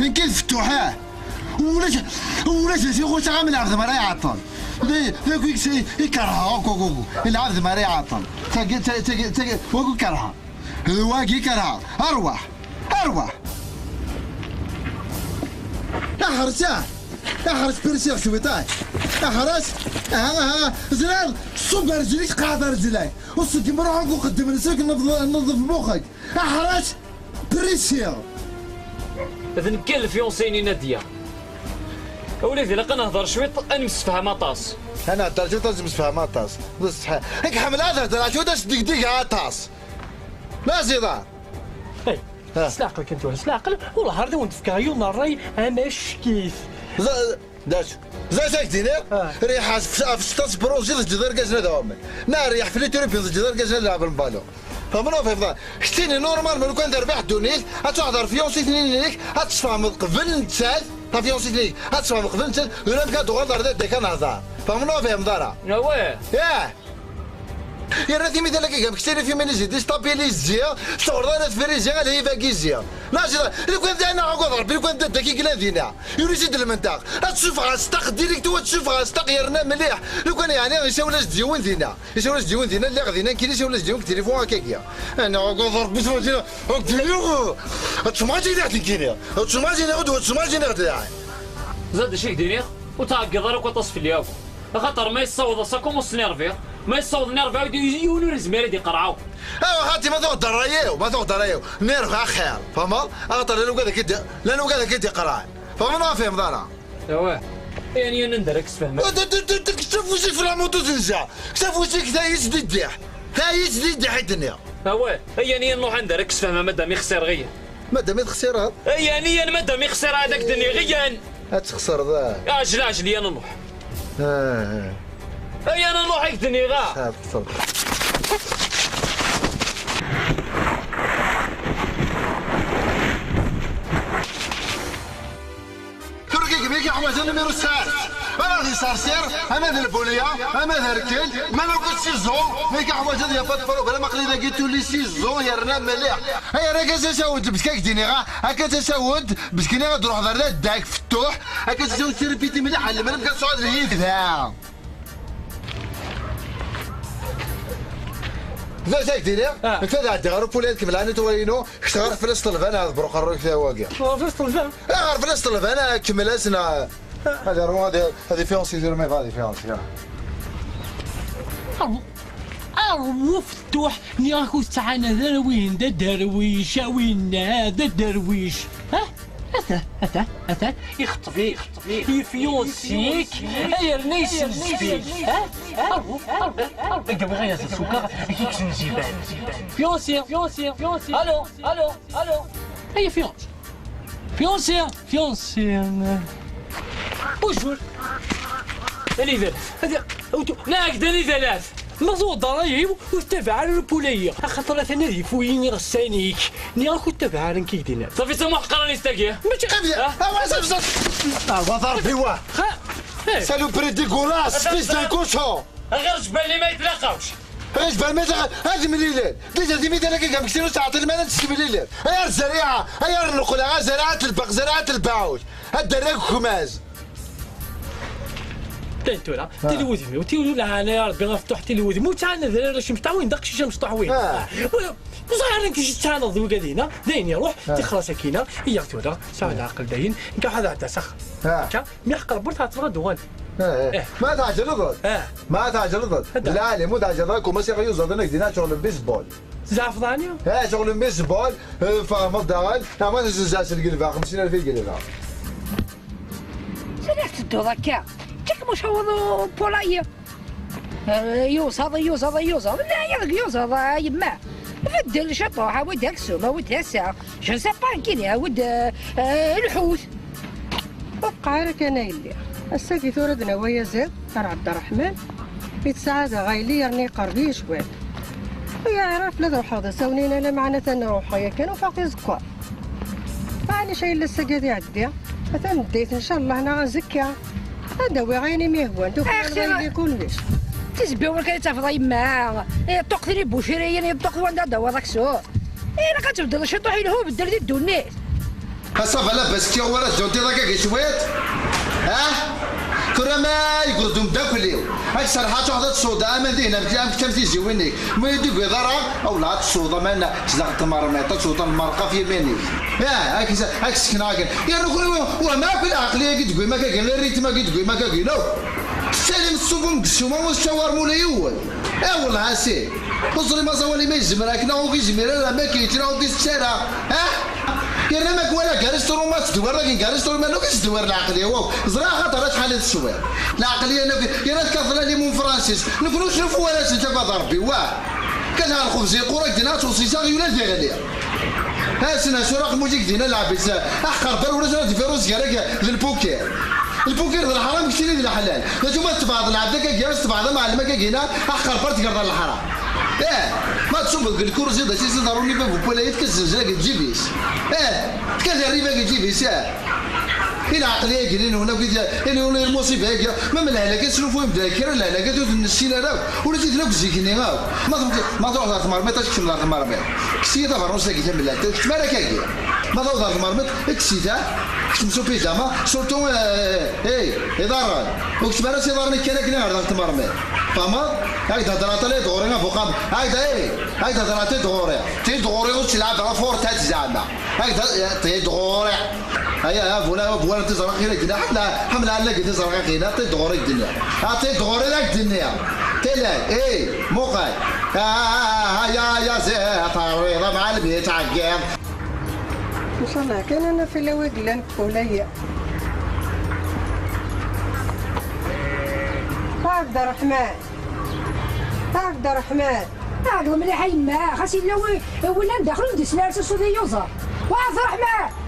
إن كنت فتوحاه ولا شي خوش عامل عبد ما راي عطل ذاك يكرهها العبد ما راي عطل تاقي وقو كرهها واقي كرهها أروح احرس برسيغ شويطاي احرس زلال صب رجليك قاعدة رجلي وصدي مروحك وقدم نسلك نظف مخك احرس برسيغ إذا نكلف يونسيني نادية وليدي لا نهضر شوية أنا مسفهم طاس أنا درجة طاس مسفهم طاس بصح هيك حمل هذا ترى شو داش دقيقة طاس لا زيدا اي سلاقلك انت ولا سلاقل والله هذا وانت فكايون الراي اماش كيف داش زاك دينار ريح في ستاس بروجي الجدار كاجنا دوامن نا ريح في ليتوري في الجدار كاجنا لعب البالو فمنو فهمت شتيني نورمال ملي كان تربح دونيك هتحضر فيونسي ثنين ليك هتشفى قبل نتسال فيونسي ثنين هتشفى قبل نتسال ولا بقى تغدر ديك انا هزار فمنو فهم دارا واه يا راتي مثل هكاك كثير في من يزيد ستابيليزيا صورنا فريزيا اللي هي باكيزيا ناجي لو كان انا عقود ربي لو كان داكي كلادينا يريد المنطق تشوف غاستق ديريكت تشوف غاستق يرنا مليح لو كان يعني يساولاش ديون دينا اللي غادينا كاين يساولاش ديون التليفون هكاكيا انا عقود ربي سمعتينا ديرو تسمعتي داك كينيا تسمعتي ناخذ تسمعتي ناخذ زاد شي دينير وتعقد راك وتصف اليوم خاطر ما يصوض ساكم وسنيرفي ما يصوض نيرفي يونو زميري دي قرعاو هاتي ما تغدر رايو نيرف خير فما اغطر لانو كذا كيدي قراع فما ما فهم دارا ايوا يعني ندرك فهم كتف وشي في الموتو تنجا كتف وشي كذا يجدي حيت الدنيا ايوا يعني نروح ندرك فهم مادام يخسر غيا مادام يخسر يعني مادام يخسر هذاك الدنيا غيان هتخسر ذا اجل انا نروح انا نروح هيك الدنيا غا كيف حوايج نميرو الساعات انا غادي صار سير انا ذا البوليه انا ذا الركل ما لو كنت سيزون هيك حوايج ديال فاتفرو بلا ما قليله قلتو لي سيزون يا رنا مليح هيا راك تساود بسكاك دينيغا هكا تساود بسكيني غتروح ضرنا داك فتوح هكا تساود سيربيتي مليح على ما نبقى صعود الهيد ذا زاك دينيغ كذا عندي غير بوليت كملاني توينو اشتغل في الاسطلفان هذا بروق الروك ثا واقع في الاسطلفان غير في الاسطلفان كمل اسنا هذا فيونسي ديال ما غادي فيونسي مفتوح نياكو تعانا دروين درويش وين هذا الدرويش هذا يخطفيك يفيونسيك ايرني يسلسفيك انت بغا يا سكر كيك سنجيبان فيونسي الو هي فيونسي وجور اللي ذا ناقد اللي ثلاث مزود رايي وتبع على البوليه خاطر انا ذي فويني غسانيك نياكو تبع على كيدينا صافي سمح قراني استاكيه ماشي قضيه وضر في واه سالو بري ديغولاس سبيس دان كوشون غير جبال لي ما يتلاقاوش جبال ما هذه من الليل ديجا دي مثلا كي كنكسروا تعطي المال تشتي من الليل هيا الزريعه هيا النقله زراعه البق زراعه الباوش الدراك خماز تنتولا تلوذي وتيولو انا يا ربي غنفتح تلوذي مو تاعنا ذا شي مطعوين داك الشيء مطعوين صحيح كي تاعنا ضوي قادينا داين يروح تخرا سكينه هي تودا ساعه العقل داين كاع هذا عندها سخ كا ميحقر برت تفرد دوان ما تعجل ضد ما تعجل ضد لا لي مو تعجل ضد وماشي غيوزو هناك دينا شغل البيسبول زعف ضاني شغل البيسبول فاهم الدغال ما نجاش القلبه 50,000 قلبه سلفت الدوكا كيف مش هو بولاية يوز هذا لا يوز هذا يما ود الشطوحة ود السومة ود الساعة جو سي با كيني ود الحوت بقى لك انا اللي الساكي ثوردنا ويا زاد ترى عبد الرحمن في السعادة غايلي راني قربي شويه يا عرف لا نروح هذا ساونينا لا معناتها نروح يا كانوا فاقي زكوار يعني شيء لسه قاعد يعدي مثلا نديت ان شاء الله هنا غنزكيها هذا وعيني ميهوان توفي كلش تزبي ولك تفضى يما تقتلي بوشيريا يطق واندا دوا داك سو انا كتبدل الشطوح اللي هو بدل دي الدنيا صافا لاباس كي هو راه جونتي ضاكا شويت كرة ما يقول دوم داكليو هاك صراحة واحدة الصودا أما دينا كم تيجي ويني ما يديك ضرا أو لا الصودا ما تزاق تمر ما تصودا المرقة في يميني هاك سكنا هاك يا نقول وما كل عقلية قد تقول ما كاين الريت ما قد تقول ما كاين سالم السوق السوما والشوار مولاي يول والله هاسي وصلي ما زوالي ما يجمر هاك ناو كيجمر لا ما كيتراو دي الشارع كاين ما كوالا كارسترو ما تدور لكن كارسترو ما نوكش تدور العقليه واو زرا خاطر شحال الشوار العقليه يا راه كثر لي مون فرانسيس نكونوا شوفوا ولا تجا ربي واه كان الخبز يقول دينا توصيصا ولا دي غاليه ها سنا سوراق موجيك دينا لعبت احقر بر ولا فيروس كاع للبوكير البوكير ذا الحرام كشتي ذا الحلال نتوما تبعض العبد كاع تبعض معلمه كاينه احقر بر تقرض الحرام ما تشوف الكرسي ذا شي ضروري باب ولا يتكزز لك تجيبيش كذا الريبه تجيبيش الى عقليه قليل هنا هنا المصيبه هيك ما من الهلاكات شنو فيهم ذاكره الهلاكات النسينا راه ولا تيت لك زيكني ما تروح تمر ما تشكل لا تمر ما كسي دابا روس لك تملا تمارك هكا ما تروح تمر ما كسيتا كتمسو بيجاما سورتو يضر وكتبان سي ضرني كان هذا تمر ما فما هاي تهضرات لي دغورينا فوق هاي تهضرات دغوري تي دغوري وتلعب على فور تاع زعما هاي تي دغوري هيا فولا تزرق غير كذا حمل على لك تزرق غير تدغوري الدنيا تدغوري لك الدنيا تلا موقع يا زي طريضه مع البيت عقام ان شاء الله كان انا في الوقلان ولايا عبد الرحمن عبد مليح يما خاصي ولا ندخلوا ندس لارس الصودي يوزر وعبد الرحمن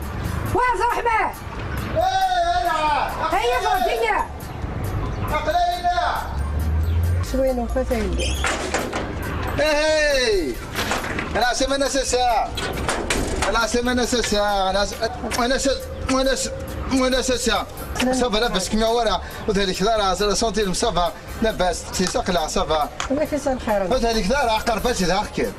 هيا فردية عقلينا شوين وفتاين انا سمنا سسا وانا سسا صافا لاباس كيما ورا وذلك دار سنتيم صافا لاباس تيساق لا صافا ما كيصير الخير وذلك دار عقر فاش ذا كيف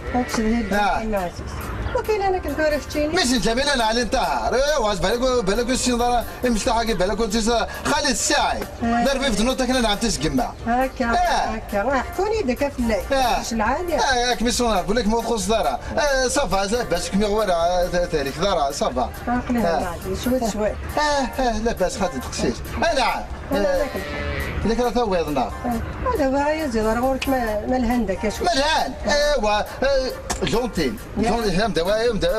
وكاين انا كنت عرفتيني ماشي انت بين انا على انتهى واش بالك السناره مستحق بالك كنت خالد الساعي دار في نوطه كنا نعم تسقما هكا راه حكوني داك في الليل واش العاليه ياك ميسون نقول لك ما تخص دارا صافا باش كمي ورا ذلك دارا صافا شوي لاباس خاطر تقسيش انا إذا كان ثويضنا هذا باغي يزيد راه غورك ما الهندا كاش ملهان ايوا جونتي هم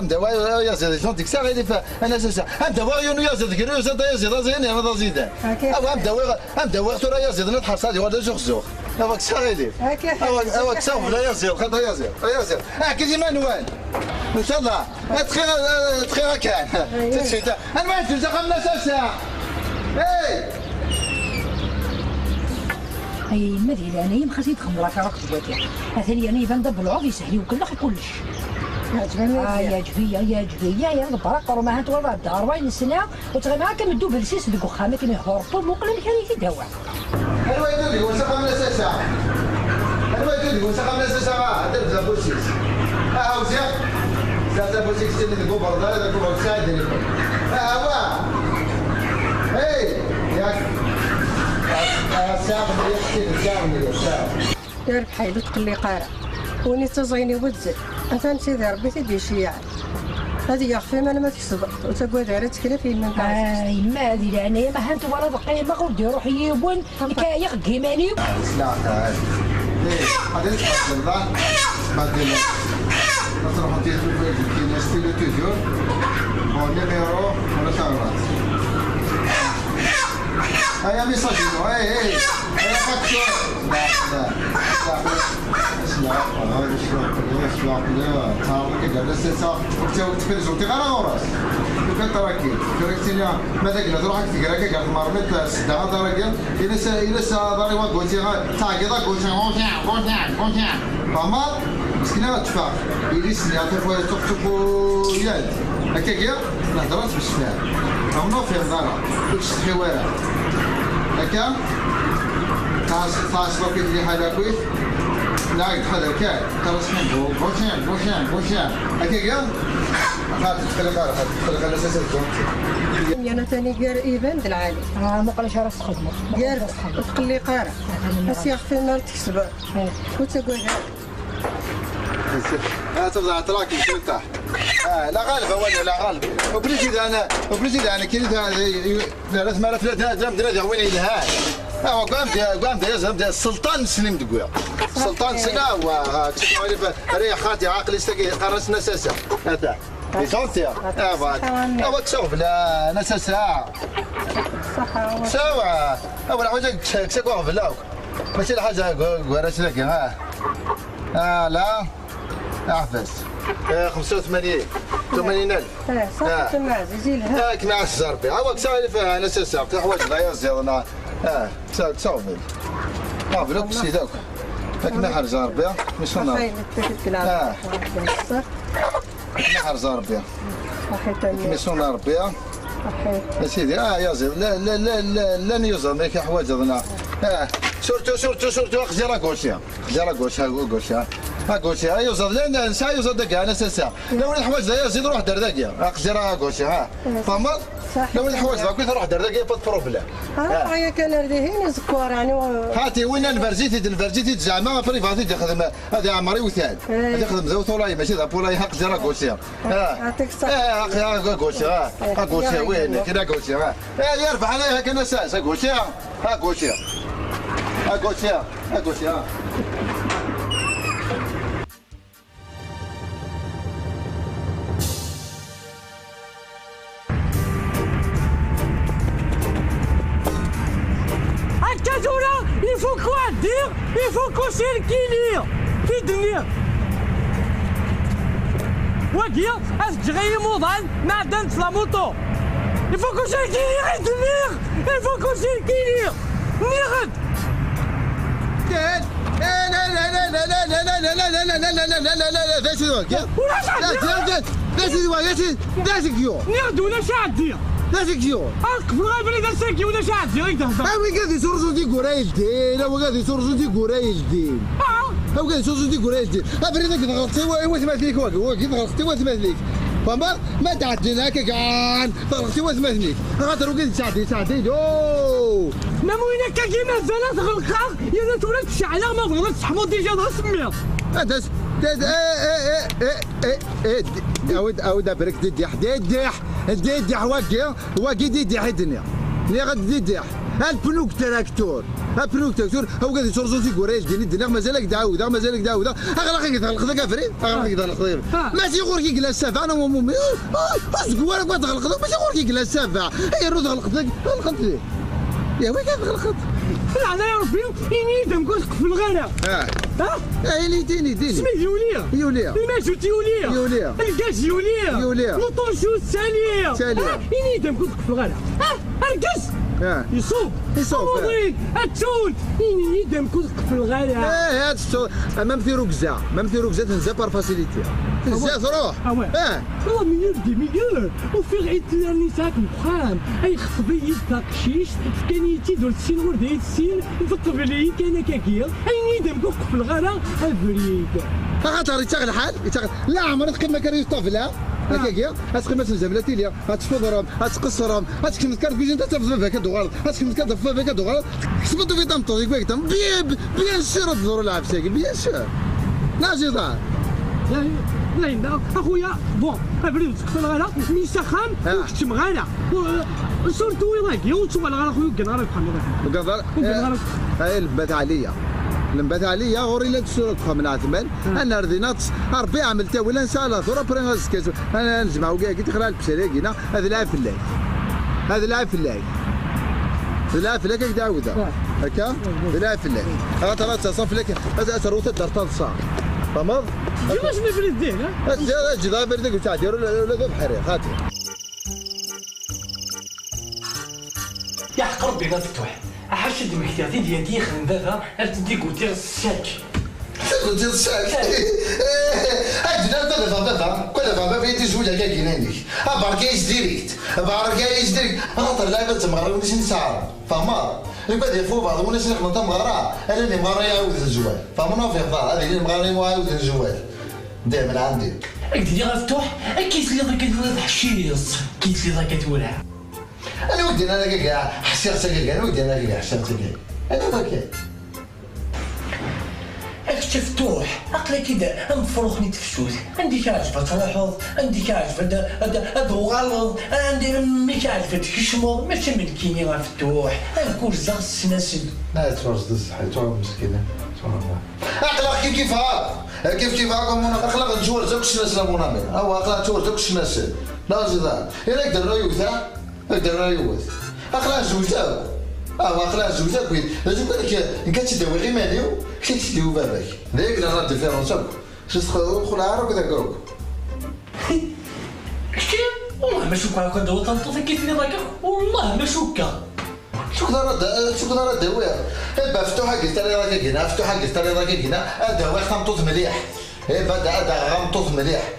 دواء يا زيد جونتي كسا انا اساسا هم دواء يا زيد كريو زيد يا زيد انا زيد او هم دواء ترى يا زيد نضحك صادي ولا زوخ هو كسا غير هو كسا ولا يا زيد خاطر يا زيد كي مانوال ان شاء الله تخير كان تشيتا انا ما نتلقى قبل اساسا هي يما ديالي انا يما خاصني نتخمر لك راك خواتي مثلا انا يبان داب العوض يسهلوا كل كلش يعجبني يا البراق راه ما هانت ورا الدار 40 سنه وتغيب هكا مدو بالسيس ديك وخامه كيما يهرطوا مقلم كان يداوع انا يدير وسخه من اساسا انا يدير وسخه من اساسا درب زابوسيس وزيا زابوسيس اللي تقول برضه هذا تقول ساعدني ياك دار بحال تقلي قارع وني تزيني وتزل انت سيدي ربي تدي شياع هذه يا اختي ما تكسب وتقعد غير تكلف يما يما هذه انا ما هانت ورا دقيقه غودي روح يبون يخقي مالي لا هذا الضغط بعدين نروح نتيجه في نستيلو تيجور بون نيميرو ولا ثروات هيا ميساجينو هيا فاكتور هكا تاس روكيت اللي حالا كويس لا هذا كان خلاص بوشان هكا قال خلي اساس انا ثاني قال ايبان د العالي ما قالش راس خدمه قال تقلي قارع بس يا اختي ما تكسب وتقول تفضل تراكي شلتها لا غالب اولا لا غالب وبليز انا كنت 3000 درهم وين يلها قامت يا السلطان سليم تقول السلطان سنا ريح خاتي عاقل يستقي قرص نساسه هذا صوتي ابغى تشوف لا نساسه سوا اول حاجه كسكوا في الاول ماشي حاجه قراش لك لا احفظ 85 80000 صح كما زيلها كما عشر بها هو كسالف انا ساسا حوايج لا يزيدنا تساوي بلوك سي دوك كما حرز ربيع مش نهار كما حرز ربيع مش نهار ربيع سيدي يا زيد لا نيوزر ماك حوايج ظنا سورتو خجرة غوشيا غوشيا يوزر لا نسى يوزر دقيقة انا ساسا لو الحوايج لا يزيد روح دار دقيقة خجرة غوشيا فهمت لو الحوايج لا كنت روح دار دقيقة بط بروبليم هيا كان رديهين زكوار يعني هاتي وين الفرزيتي زعما بريفاتي تخدم هذا عمري وثال تخدم زوت ولا ماشي ذا بولا حق جرا غوشيا يعطيك الصحة غوشيا وين كذا غوشيا يرفع عليها كنا ساس غوشيا غوشيا il faut quoi dire? Il faut cocher le kilir في الدنيا وكيا أسجغي موضان معدن سلاموتو il faut cocher le kilir الدنيا il faut cocher le kilir نيغد نيغد ولا شادير لازم كيو قبل غير بلي ساكي ولا شاد زيريك تهضر هاوي قاعد يسرزو دي قرايل دين هاو قاعد يسرزو دي قرايل دين هاو قاعد يسرزو دي قرايل دين افريدك ضغطتي وثمات ليك واقي ضغطتي وثمات ليك فما ما تعدينا هكا كان ضغطتي وثمات ليك خاطر وقيت ساعتين اوه نموينا كيما زالت غلقاق يا تولد الشعله ما بغات تحمض ديجا ضغط سمير هذا اود برك ديح ديح واقي ديح الدنيا اللي غادي ديح البنوك تراكتور هو قاعد يصرزو في قريش ديال الدنيا مازالك داوده اغلق يغلق ذاك افريد ماشي غور كي جلاس سافع انا وامي اسكوار ما تغلق ماشي غور كي جلاس سافع هي الرد غلقت غلقت ليه يا وين كانت غلقت لا يا ربي إني دمكم في الغلا إني ديني سمي يوليا الماجوت يوليا الكاس يوليا الطونشو سالية إني دمكم في الغلا الكاس يصوب وضيق التون إني دمكم في الغلا هاد الصوت ما مثير ركزة تنزا بار فاسيليتي تنزا تروح والله مليار وفي غير النساء البخام أي خفضي تاكشيش في كانيتي دول السين ورداية السين في الطبيعي كان كاكيا أي دمكم في الغلا الفريق خاطر يتغل الحال لا عمرك كما كان يطفلها هكاكيا هتقيم مثلا زبلاتي ليا هتفضرهم هتقصرهم هتكمل كارت كوزين تتفضل فيك دوغال هتكمل كارت فيك دوغال كسبتو في طنطو ديك تم بيان سور الظهور العب ساكن بيان سور ناجي ضاع لا اخويا بون ابريد تقتل الغلا مي سخان وكتم غالا صورتو ويضاكي وتشوف الغلا خويا كنغرا بحال هاي لمبات عليا غوري لا تسولك من عثمان انا رضينا ربي عملتها ولا نسال ثورة برينغاز كاس انا نجمع وكاع كي تخلع البساليكينا هذا لعب في الليل كي تعاودها هكا لعب في الليل هذا ترى تصف لك هذا تروت دار تنصا فهمت كيفاش نبرد دين ها جدا بردك تاع ديروا ولا بحري خاطر يا حق ربي ما تفتح احش دمكتي ديالي خدم بابا تدي قلتي الساك اجنا بابا كل بابا بيتي زوجة كاكينانيك باركايش ديريكت خاطر لا تمغرب مش نسعر فهمت يبقى يفوق بعض وناس يخدم تم غرا انا اللي مغاري يعاود الجوال فمن في الدار هذه اللي مغاري يعاود الجوال دائما عندي قلت لي غفتوح كيس لي ضاك تولد حشيص كيس لي ضاك تولع انا ودي انا كاع حشرت كاع انا ودي انا كاع حشرت كاع هذا هو كاع فتوح عقلك كذا مفروخني تفشوت عندي كعجبة تلاحظ عندي كعجبة هذا غلط عندي مي كعجبة كشمو ماشي من كيني غا فتوح نكون زغ السناسل لا تفرج الصحة تعرف مسكينة عقلك كيف هاكم اخلاق الجوار زوج الناس مونامي او اخلاق الجوار زوج الناس لا زيد الا يقدر رايوثا يقدر رايوث اخلاق زوجتا اخلاق زوجتا كويس لازم بالك ان كانت تداوي غير ماليو كنت تداوي باباك ذاك انا راه ديفيرونس شو تدخل عارف كذا كروك والله ما شوكا هكا داو طنطوطي كيف لي ضاك والله ما شوكا شو كذا داويها با فتوحه قلت لي راك هنا فتوحه قلت لي راك هنا داوي خمطوط مليح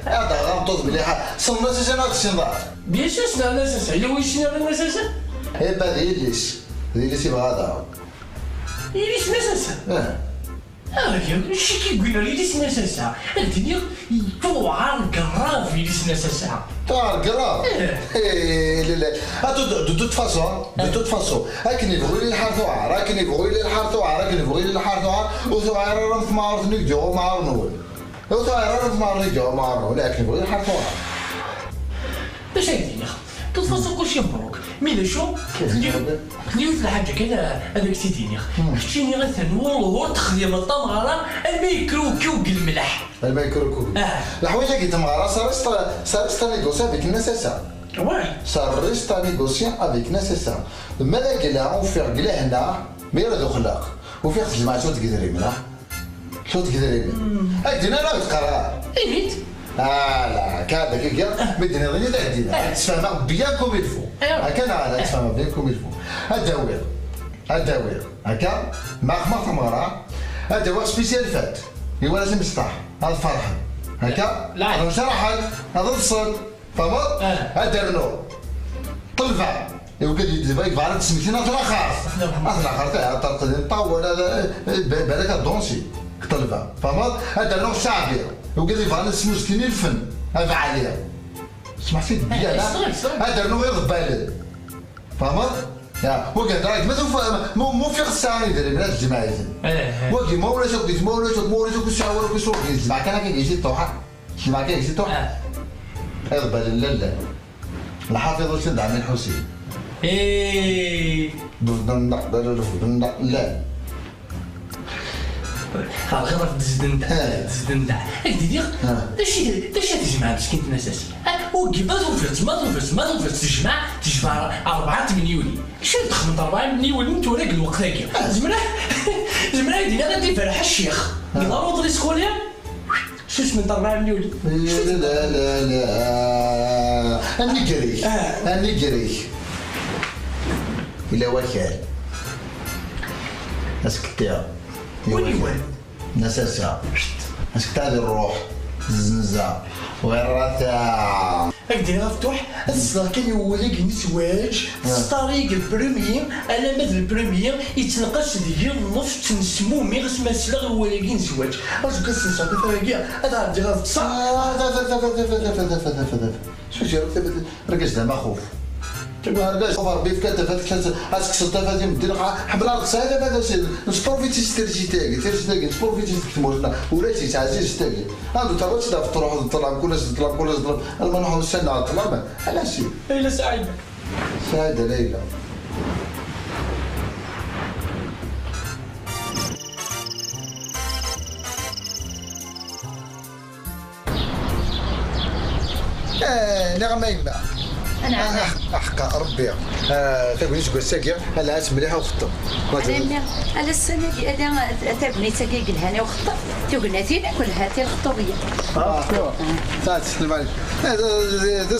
هذا غامطوط مليح صننا سيجانا السنضار بيان سور سنا الناس هي واش سنا الناس با ليش يبغى هذا ليش ناسا شي كيقول لي ليش ناسا الدنيا توعر كراف ليش ناسا توعر كراف لا دو توت فاسون هاكن يبغوا لي الحار توعر هاكن يبغوا لي الحار توعر هاكن يبغوا لي الحار توعر وتوعر راه في معرض نيجو معرض نول وتوعر راه في معرض نيجو معرض نول لكن يبغوا لي الحار توعر باش هيدي توت فاسون كلشي مبروك مي شو خليو في الحاجه كذا هذاك سيديني حشيني غير ثنور تخدم الطمغره الميكروكوك الملح الميكروكوك الحوايج اللي تمغره صارت نيغوسي افيك الناس اسا صارت نيغوسي افيك الناس اسا ماذا قلا وفيق قلا هنا ميرد خلاق وفيق الجماعه شو تقدري ملح شو تقدري اكدنا لا تقرا ايميت لا كذا كيا مدينه غير تاعنا تفهم بيان كوم يلفو هكا انا تفهم بيان كوم يلفو الدواء هكا ما ثمره الدواء سبيسيال فات هو لازم يصطح هذا فرحه هكا لا نشرح هذا الصل فهمت هذا طلفه يمكن يدير فارت سميتنا اخر تاع طرق طول هذا بالك الدونسي طلفه فهمت هذا نوع شعبي وقال لي فانا اسمو سكيني الفن هذا عليها سمعت في الديانة هذا نوع غير بالي فهمت؟ يا وقال راك مو في الساعة يدير من هذا الجماعة وقال ما ولا شوك كل شعور الجماعة كان يجي طوحة الجماعة كان يجي طوحة هذا بالي لا الحافظ السند عن الحسين لا غير تزدندا دير داش تجمع مسكين الناس وكي ما تجمع 4 مليون شنو تخدم 4 مليون انت وراك الوقت هكا زمرا دينا غادي فرح الشيخ ضروري سكوليا شوش من 4 مليون لا اني قري الى وكال اسكتيا وين نساسا اسكت هذه الروح الزنزة والرثا هكذا مفتوح الصغار كان يولي نسواج الطريق البريمير علامات البريمير يتنقص ديال النص تنسمو مي غاس ما سلاغ ولكن نسواج اش كنسنسا بطريقه هذا عندي غاز تصا شو جا ركز زعما خوف تبغى ركز صفر بيف كتفات اسك صدفات مدير حبل القصاده هذا نسبروفيتي ستيرجي نسبروفيتي كتمورنا ولا تعزيز ستيرجي عنده تروح تروح تطلع كل انا ما نروحوا نستنى على الطلبه على شي ليلى سعيده ليلى نعم يما انا احقا ربي تقوليش تقول ساكيه لا مليحه وخطه على السنه انا تبني تاكي قالها وخطه تقولنا تي كلها تي الخطوبيه تسلم عليك هذا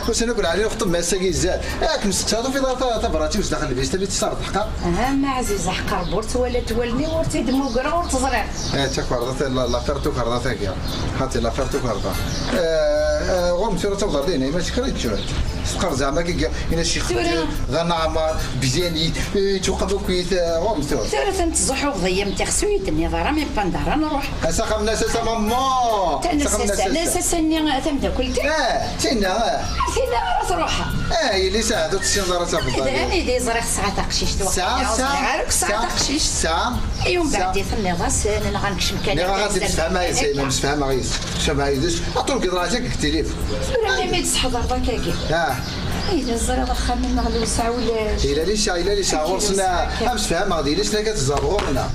حسين نقول عليه خطب مع ساكي زاد ياك مستقصدوا في دار تبراتي واش داخل البيت تبي تصرف حقا ما عزيز حقا ربورت ولا تولني ورتي دمو قرا ورتزرع تاك لا فيرتو كاردا تاكيا خاطي لا فيرتو كاردا غوم سيرو تبغى ديني ماشي كريت شويه سقر زعما كي انا شي خدام ذا نعمر بزيانيت توقف كويت ومثول ترى تنتزحو غضيا متي خسويتني ضرا مي باندارا نروح اسا من اساس ماما انا اساسني تمداكلتي تينا تروحها اللي ساعدو تسير صافي انا دي زريخ ساعه تقشيش ساعه تقشيش ساعه يوم بعد يثني غاسل انا غنكشم كان انا غادي نفهمها يا سيدي نفهمها غيس شبه هيدش عطوك دراسك كتليف راه ما تحضر ضكاكي إذا الزرا واخا من نغلو ساعة ولا إلا ليش غورسنا أمس فهم غادي ليش لك تزرغورنا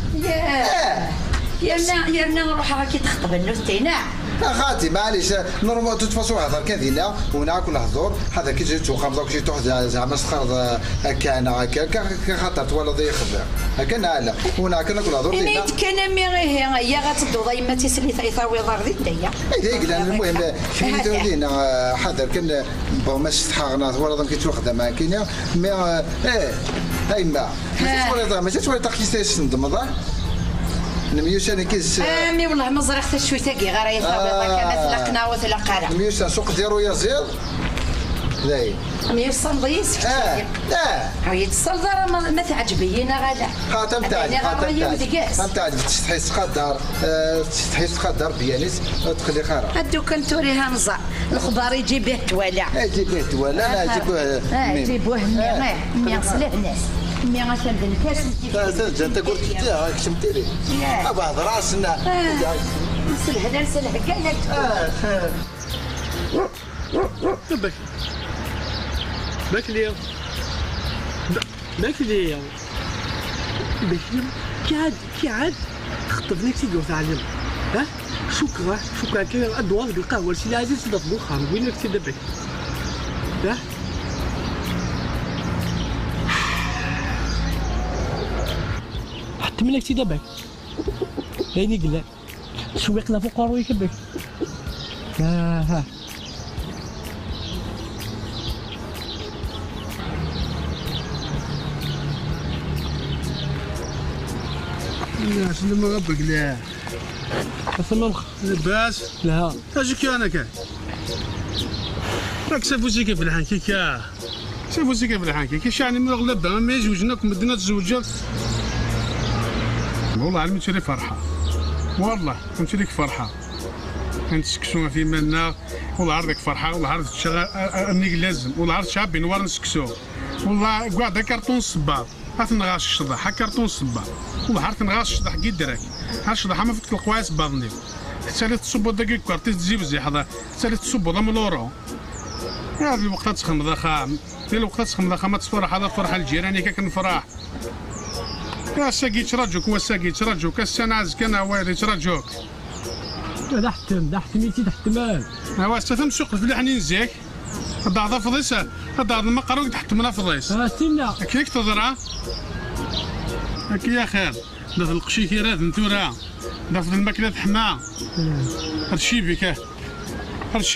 يا نروح هاكي تخطب النوتينا خاتي معليش نورمال تتفاصوا هضر كذينا وناكل الحضور هذا كي جيت وخمضه كي تحت زعما سخر هكا انا هكا خاطر ولا ضي خبر هكا لا وناكل ناكل الحضور دينا كان مي هي غتدو ضيما تيسلي ثاوي ضار ذي الديا اي المهم حيدو لينا حاضر كان ما استحقنا ولا ضم كي توخدم كاينه مي ما ماشي شويه تاكسي ندم نميوسا كيس مي والله ما زرعت حتى شويه تاكي غير يثابط كانت لقنا وثلا قرا نميوسا سوق ديالو يا زير لاي ميوسا نضيس هاي الصلدة ما تعجبينا غادا خاتم تاعي تحس قدر تحس قدر بيانيس تخلي خير هادو كنتوريها نزع الخضار يجي به توالع يجي به توالع لا يجيبوه مي غسله الناس مي غسل الكاس انت قلت لي هاك شمتي لي ابا راسنا نسلها كانت بكلي كي عاد خطفني كي دوز علم شكرا كي ادوار بالقهوه شي عايز تطبخ خام وين كي دبك حتى منك كي دبك هيني قلا سويق لا فوق روي كبك ها لا شنو ما غبك لا اصلا باس لا اجيك انا كان راك سافوزي كيف الحنكيكه سافوزي كيف الحنكيكه شعني من غلبه ما يزوجناك مدينه تزوجت والله علمي تشري فرحه والله كنت لك فرحه كنت سكسونا في منا والله عرضك فرحه والله عرض شغال اني لازم والله عرض شعبي نوار نسكسو والله قاعد كرتون صباط هاتنغاش الشضح كرتون صباط والله عرفت نغاش الشضح كي درك هالشضح ما فيك القوايس باضني حتى اللي تصبو دقيق كارتي تجيب زي حدا حتى اللي تصبو ضم لورو هذا الوقت تسخن ذا خام في الوقت تسخن ذا خام ما تفرح هذا فرحه الجيران كي كنفرح يا ساقي ترجوك وساقي ترجوك السناز كان وادي ترجوك دحتمي تحتمال ايوا استفهم سوق الفلاح نزيك هذا فضيس هذا ما قروك تحت من فضيس استنى كيك تضرع هاك يا خير دا في القشي كيرات نتورا دا في الماكله حما هادشي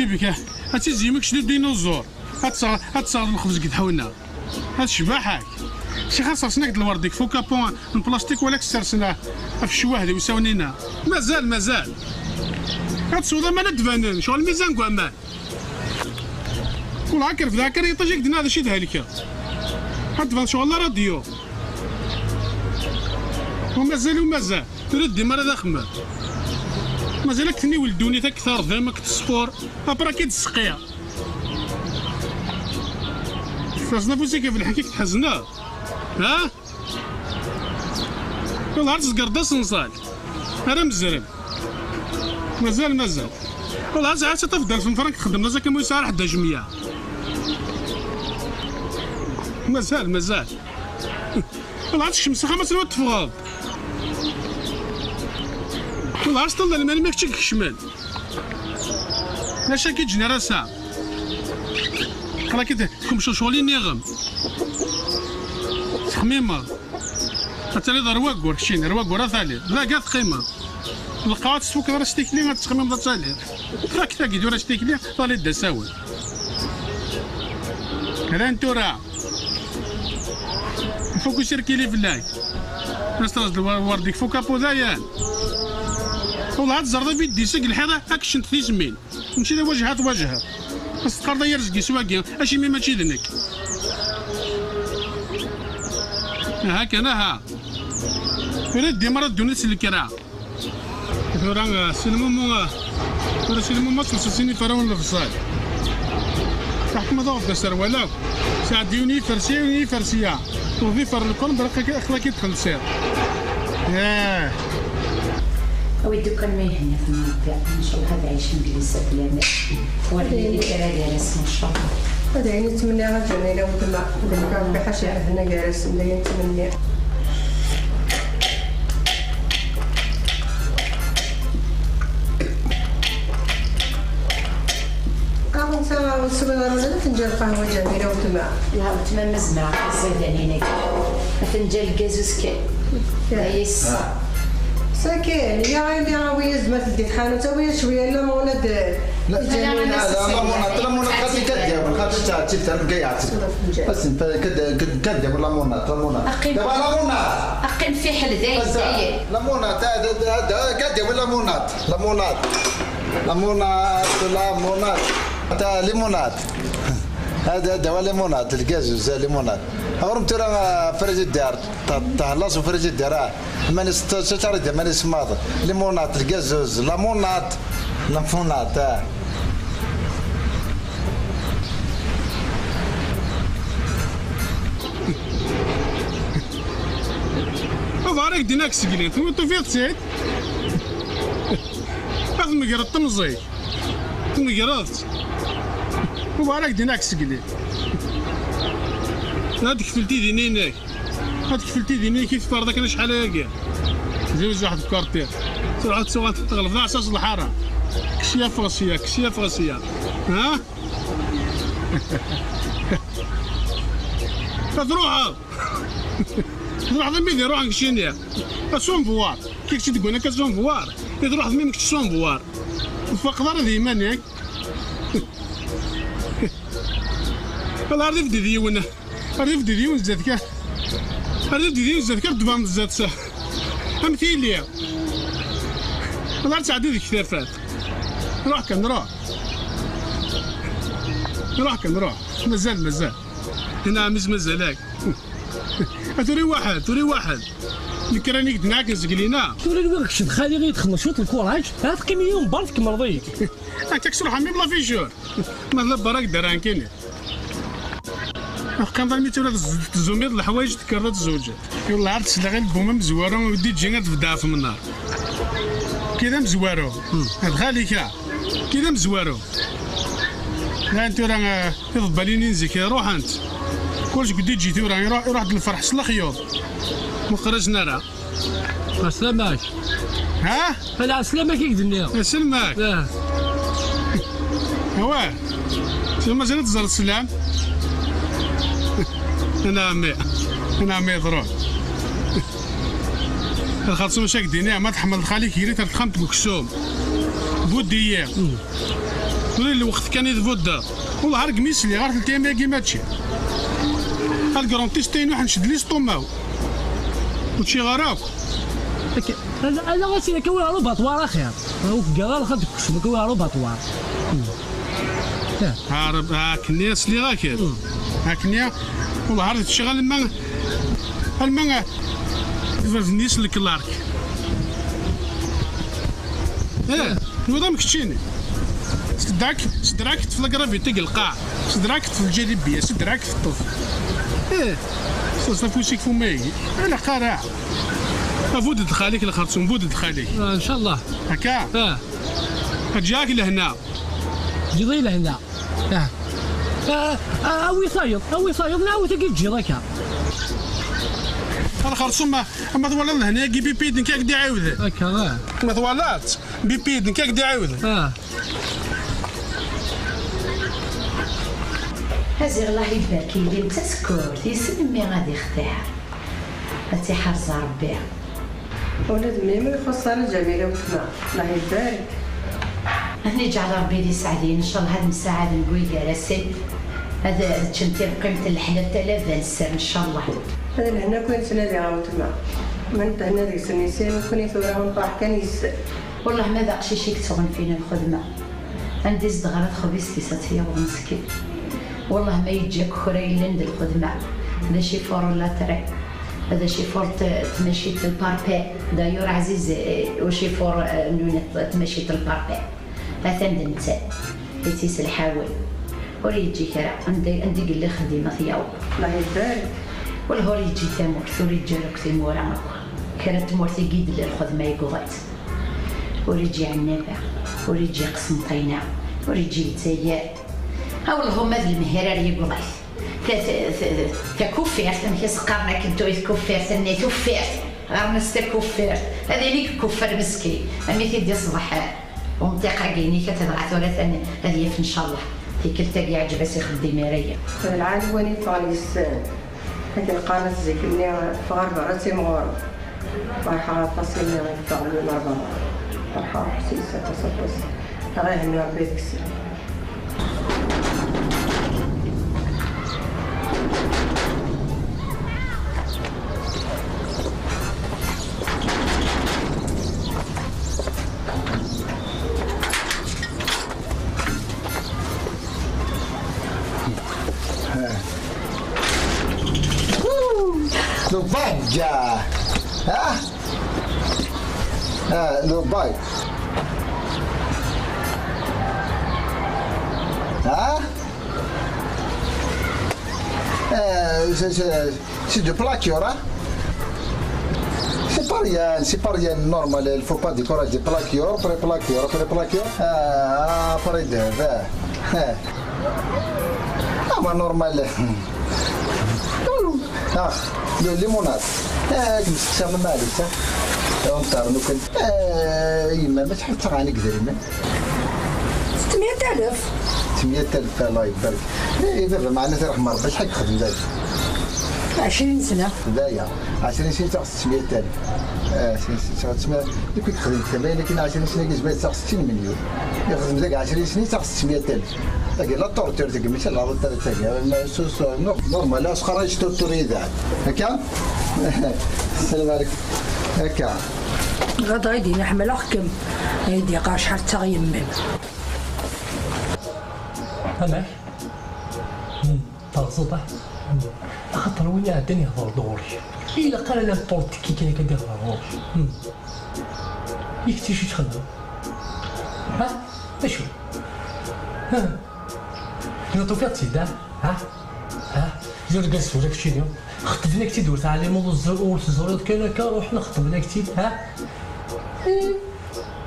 بك هاتي زيمك شنو الديناصور هتصغر الخبز كي تحولنا هاد شباحك شي خاص نقد الورديك فوكا بون البلاستيك ولا كسرسنا في الشواهد ويساونينا مازال هاد السودا ما ندفنن شغل الميزان كوامان كل هاكر في ذاكر يطيجك دنا هذا شي ذلك هاد شغل راديو ومازال ترد ديما راه خمام مازالك تني ولدوني تكثر ذا كنت السبور ابرا كي تسقيا فاصنا فوزي كيف الحكي تحزنا ها والله عرس قرداس نصال انا مزرب مازال والله عرس عاد تفضل في فرنك خدمنا زي كما يسار حدا جميع مازال والله عرس الشمس خمس سنوات تفغاض والله عرس طلع المال ماكش كشمال ماشي كي تجينا راسها راه كي كوم شغلي نغم خميمه حتى لي رواق وركشين رواق ورا ثالث لا قاد قيمه القاعات تسوك راه شتيكلي ما تخمم ذات ثالث راك تاكي دور شتيكلي طالي دا ساوي هلا انتو راه فوكو شركيلي في اللاي نسترز ورديك فوكا بوذايان والله هاد الزرده في يدي سق الحيطه هاك شنت في زمين نمشي لوجهات بس تقرض يرزقي سواقي اشي ماشي ذنك هاك انا ها يردي مرة دونيس الكرا ثوران سلمو ما تفسسيني فرون الفصال تحت ما ضوف دسر ولا ساعدوني فرسية وفي فر الكون برقك اخلاقي تدخل سير ودو كان ما يهني في المنطقة إن شاء الله هذا عيش مجلسة بلا ورني لي كرا جالس ما شاء الله هذا يعني نتمنى غدا لو دما كان بحاش عندنا جالس اللي نتمنى قهوة نتا والصغيرة ولا فنجان قهوة جميلة وتما لا وتما مزمرة الزيداني هناك فنجان كازوس كاين ساكن يا عيني راهي زعما تدي خانه تا وهي شويه لا موناد لا مونات خاصك كدير خاصك تعرف الكيعات بس انت كدير لا مونات دابا لا مونات اقيم في حل ذاي لا مونات هذا كدير لا مونات حتى ليمونات هذا دواء ليمونات الكازوز ليمونات أورم ترى فرج الدار تهلاص وفرج الدار ماني ستشارد ماني سماض ليمونات الكازوز ليمونات هذا ديناك سكليت وانت في تسيد هذا مقرا الطمزي مقرات وبارك ديناك سكليت هاديك فلتي دينينك كيف فرضك انا شحال هكا زوج واحد الكارتير تروح تغلب على اساس الحاره كشيه فغسيه ها تروح ضميدي روح نكشينيا كسون فوار كيف تقول لك كسون فوار تروح ضميدك كسون فوار فقدر ديما ياك والله ريف ديون زادك دبام زاد سا امثيليا والله تعدي ذيك كثافات نروح مازال هنا مازالك توري واحد الكرانيك دناك زقلينا توري الوقت شد خالي غير تخمشوط الكوراج هاد قيميون برك مرضيك هاكاك تروح عمي بلا فيشور ما براك دران كاين كان ظنيت ولا تزوميض الحوايج تكررت الزوجات والله عرفت سلاغي البومه مزواره ودي تجي تبدا في النار كذا مزوارو هاد خاليكا كذا مزوارو لا انت راه يضباليني نزيك روح انت كلش قد جيتي راه يروح الفرح سلا خيوط ما خرجنا راه سلامك ها لا سلامك يقدني سلمك واه مازال تزر السلام انا عمي ضرور الخاصم شاك دينيا ما تحمل خاليك يري ترتخمت بكسوم بودية تقول لي وقت كان يذبود والله عرق ميسلي غير الكيما كيما تشي الكرونتيستين واحد نشد لي سطوماو وتشي غراك انا غاسي كوي على باطوار اخير راهو كاع خدك كوي على باطوار هارب هاكني سلي غاكل هاكني والله عرفت تشغل الماء النيس الكلارك نوضا مكتشيني صدراك في الكرافيتي القاع صدراك في الجليبيه صدراك في الطف صافوسيك فماي انا قارع فود دخاليك الخرطوم فود دخاليك ان شاء الله هكا جاك لهنا جي لهنا اوي صايد نعاود تجي هكا الخرطوم ما طوالات لهنا كي بيبيد نكاك دي عاود هكا ما طوالات بيبيد نكاك دي عاود هازي الله يبارك لي انت سكوت يسلمي غادي يختار هاتي حرص ربي ولاد ميمي يخصها جميله وتما الله يبارك هني جعل ربي لي سعدين ان شاء الله هاد المساعده نقول جالسي هذا تشنتي بقيمه الحلا حتى لا بنسى ان شاء الله هذا هنا كنت نادي عاود تما من هنا ديك سنيسين كوني ثورة ونطاح كان يسال والله ما ذاقش شي كتغن فينا الخدمه عندي زدغرات خبيز كيساتيا ومسكين والله ما يجيك خريل لند الخدمة هذا شي فور لا تري هذا شي فور تمشيت الباربي دايور عزيز وشي فور تمشيت الباربي هذا ندنت يتيس الحاول وريجي كرا عندي قال لي خدمة ثياو الله يبارك والهور يجي تمور ثوري جالك تمور كانت تمور تيقيد للخدمة يقغت وريجي عنابة وريجي قسم طينة وريجي تايا والله هما ذي المهرار يقغت تكفرت أنا كسقرنا كنتو يتكفرت أني تكفرت غير نستكفرت هذه ليك كفر مسكين أمي تدي صباح ومتاقع قيني كتضغط ولا ثاني هذه إن شاء الله في كلتا يعجب سي خدي ماريا العالم وين طاليس هذه القناة زيكني فغرب راسي مغرب رايحة فاصلة غير المرضى رايحة حسيسة تصبص غير هنا بيتك السلام لوباجا لوباج c'est de plaqueur, hein? C'est pas rien normal, il faut pas décourager plaqueur, après plaqueur, après de ما نورمال الليمونات كنستخدم المعلوسة ونطار نوكل يما ما تحب تغاني كذا يما 600,000 600,000 الله يبارك دابا معنا تروح مرة شحال تخدم دابا 20 سنة بداية 20 سنة تاخذ 600,000 600 كنت خدمت كمان لكن 20 سنة كتبان تاخذ 60 مليون يخدم ذاك 20 سنة تاخذ 600,000 تاكي لا طورتور تاكي ماشي لا طورتور تاكي نورمال لا خرج توريدا هكا السلام عليكم هكا غدا يدي نحمل أخكم يدي قاش حتى غيمم أنا تغصبه خاطر وين عندني هضر دوري إلا قال أنا بورت كي كان كدير دوري يكتي شي تخدم اشو كنا توفيق تيدا جور جالس وراك شنو خطبنا كتير دورت على موضوع الزورات كان هكا وحنا خطبنا كتير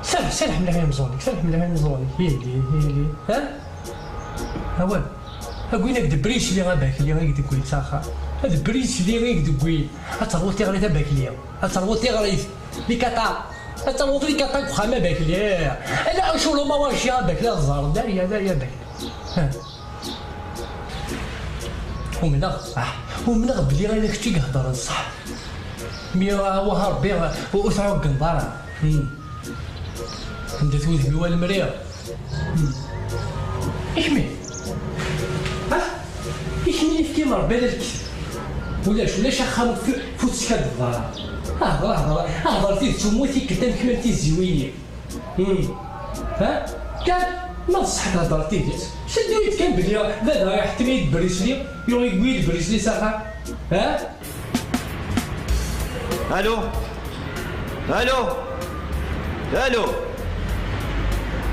سالح من غير مزوني هي هوال أقول لك دبريش اللي غاباك اللي غيك تقول ساخا هذا بريش اللي غيك تقول أتروتي غري تباك اليوم أتروتي غري لي كاتا أتروتي لي كاتا وخا ما باك ليه أنا أشولو ما واش يا باك لا الزهر داريا باك ومنغ بلي غير كشتي يهضر الصح مي هو ربي وأسعو قنطارة عند توذبي والمريض إحمي إحمي في كيما ربي لك ولاش أخا فوتش هاد الضرر هضر فيه تموتي كتام كمالتي الزوينية كان ما بصح هضرتي ديت شدو يتكلم بلي هذا رايح تميد بريسلي يوم يقويد بريسلي ساخا الو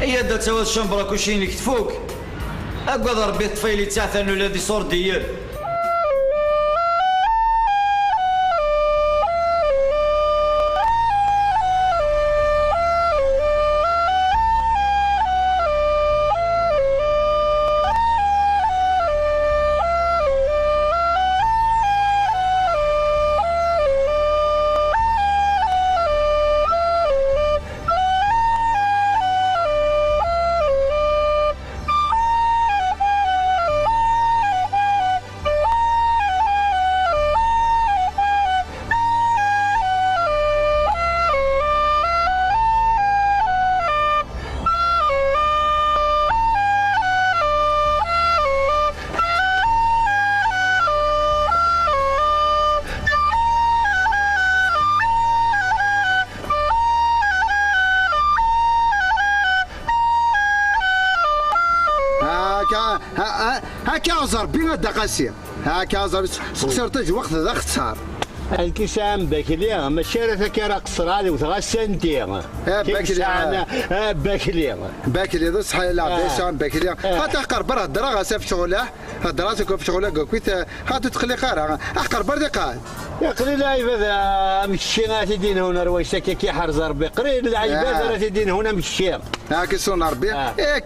هي دا تسوى الشمبرا كلشي اللي كتفوك أقعد ربي الطفيلي تاع ثانو الذي صور ديال هكا زربي دقاسي هكا زربي خسرت الوقت ذا اختصار الكيسان باكليا ماشي راه كيرا قصر هذه وتغسنتي باكليا ذا صحيح لا بيسان باكليا هتحقر برا الدرا غاسا في شغله دراسك في شغله كويت هتدخلي قارا احقر برا قاعد يا قري العباد مشي غادي دين هنا رويسك كي حرز ربي قري العباد راه تدين هنا مشي هاك سون ربي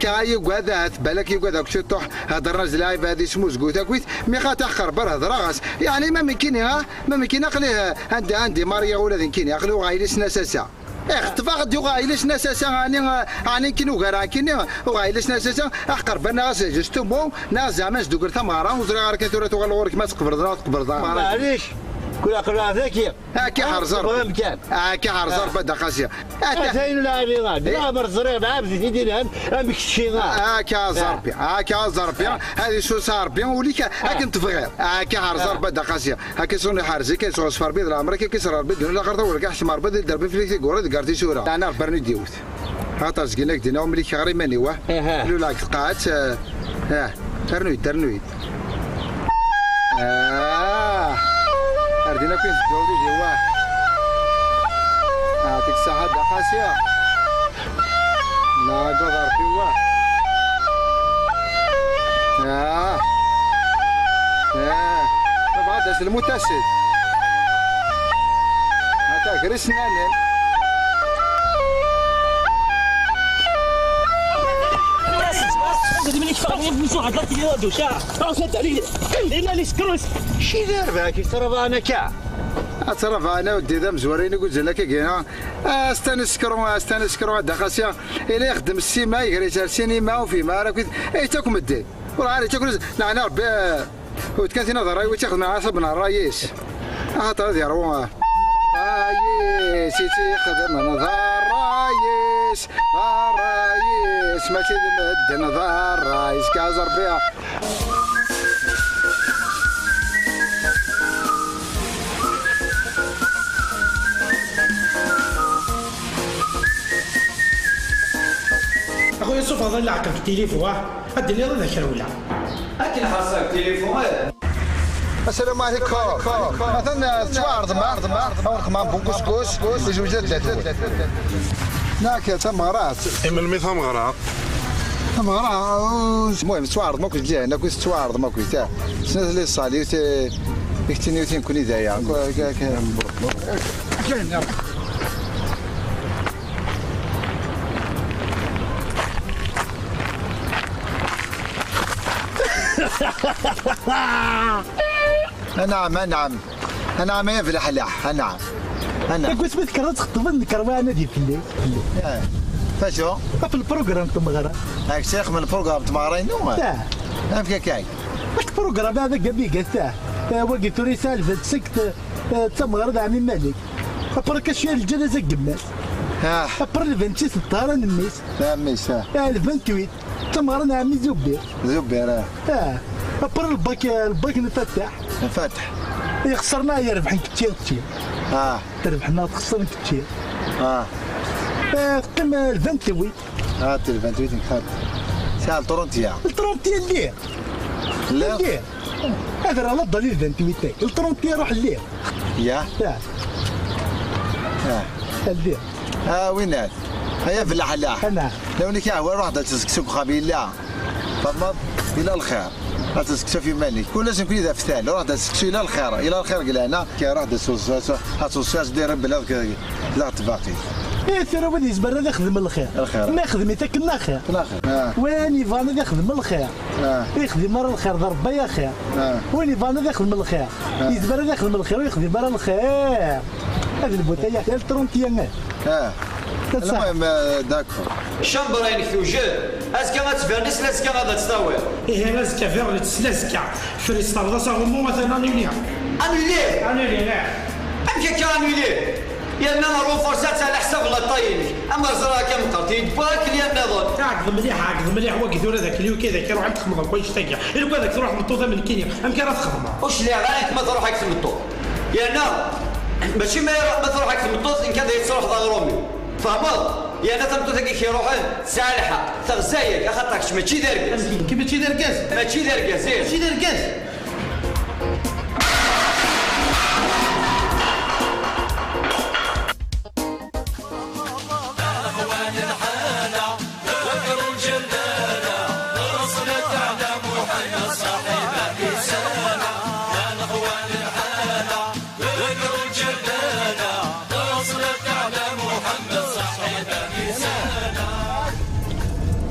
كاي وقعد بالك يقعد كشي طوح هذا الراجل لاعب هذه سموز قوت كويت مي خاتحقر برا دراغاس يعني ما ممكن اقليه عندي ماريا ولاد كيني اقلو غايلس ناساسا اختفاق غايلس ناساسا اني كينو غير كيني وغايلس ناساسا احقر بنا جستو ناس زعما دوكر ثماره وزرا غير كثره تغلورك ما تقبر معليش كل أقرأ ذكي هاكي حرزر هاكي حرزر بدا قاسية زين لا لا مرزرين عابد يدينا مكشينا هاكي زربي هذه شو صار بيان وليك هاكي نتفغير هاكي حرزر بدا قاسية هاكي سوني حارزي كي سو صفر بيد الامر كي صار بيد ولا غرض ولا حمار بيد درب في غورد قارتي شورا انا برني ديوت هاتا زقلك دينا وملي غير ماني واه لولا قاعت ترنويد أردنا كويس جودي جوا أعطيك الصحة دقاسية لا قدر جوا طبعا ده المتسد هذا كريس نانين شي دار باك ترى انا كاع اتصرف انا ودي ذا مزورين قلت لك كاين استنسكروا دقاسيا الى يخدم السيما يقري السينما وفي ما راك اي تاكم الدين وراه تاكل نعنا ربي وتكاتينا ضراي وتاخذ مع صبنا الرايس هذا ديروا رايس يخدم رايس ماشي مدن رايس كازر بها اخويا يوسف هذا اللي عقب التليفون ادني هذا ذاك ولا اكل حصل التليفون السلام عليكم مثلا توارد ما بوكس وجوجات ناك تمغرات من مي ثمغرات المهم توارد ماكو جاي انا كنت توارد ماكو تاع سنه اللي صالي يكتني كوني دايا كاين نعم يا فلاح نعم قلت بذكر تخطب الكروانه دي في الليل فاشو في البروغرام تمغرا هاك شيخ من البروغرام تمغرين نعم كاي البروغرام هذا قبيقه تاع وقت رسالة سكت تمغرا عمي مالك برك شويه الجنازه قبل ابر الفنتي 16 نميس ميس الفنتويت تمغرا عمي زبير ابر الباك نفتح يخسرنا يربح كتير تربحنا تخسر كتير قم الفنتويت الفنتويت نخاف ساعة الطرونتيا اللي لا هذا راه لا دليل الفنتويت الطرونتيا روح الليل الليل وين هيا فلاح لا لو انك وين روح تسكسوك خبيله فضل الى الخير لا تسكسو في مالك كل لازم كل في ثاني روح تسكسو الى الخير قلنا كي روح تسوس دير بلاد لا تباقي ترى ولي زبر يخدم الخير ما يخدم يتاكل خير وين فانا يخدم الخير يخدم مره الخير ضرب يا خير وين فانا يخدم الخير يزبر يخدم الخير ويخدم مره الخير هذه البوتيه تاع الترونتيان المهم داكور شامبرين في وجه اسكا ما تفرنس لاسكا غادا تستوي لاسكا فيرلت لاسكا فريستال دا صاغمو مثلا انولي امشي كانولي يا انا روفورسات على حساب الله طايلك اما زرا كم قرتي باك يا نظن عقد مليح وقت ولا ذاك اليوم كذا كيروح تخمض كويس تاكا الا هذاك تروح مطوطه من كينيا امكن راه تخمض واش اللي رايك ما تروحك في المطوط يا انا ماشي ما تروحك في المطوط ان كان يتصرف ضغرومي فهمت يا انا تبدو ذاك يروحون سالحه تغزايك اخاطرك ماشي دركاز كيف ماشي دركاز ماشي دركاز ماشي دركاز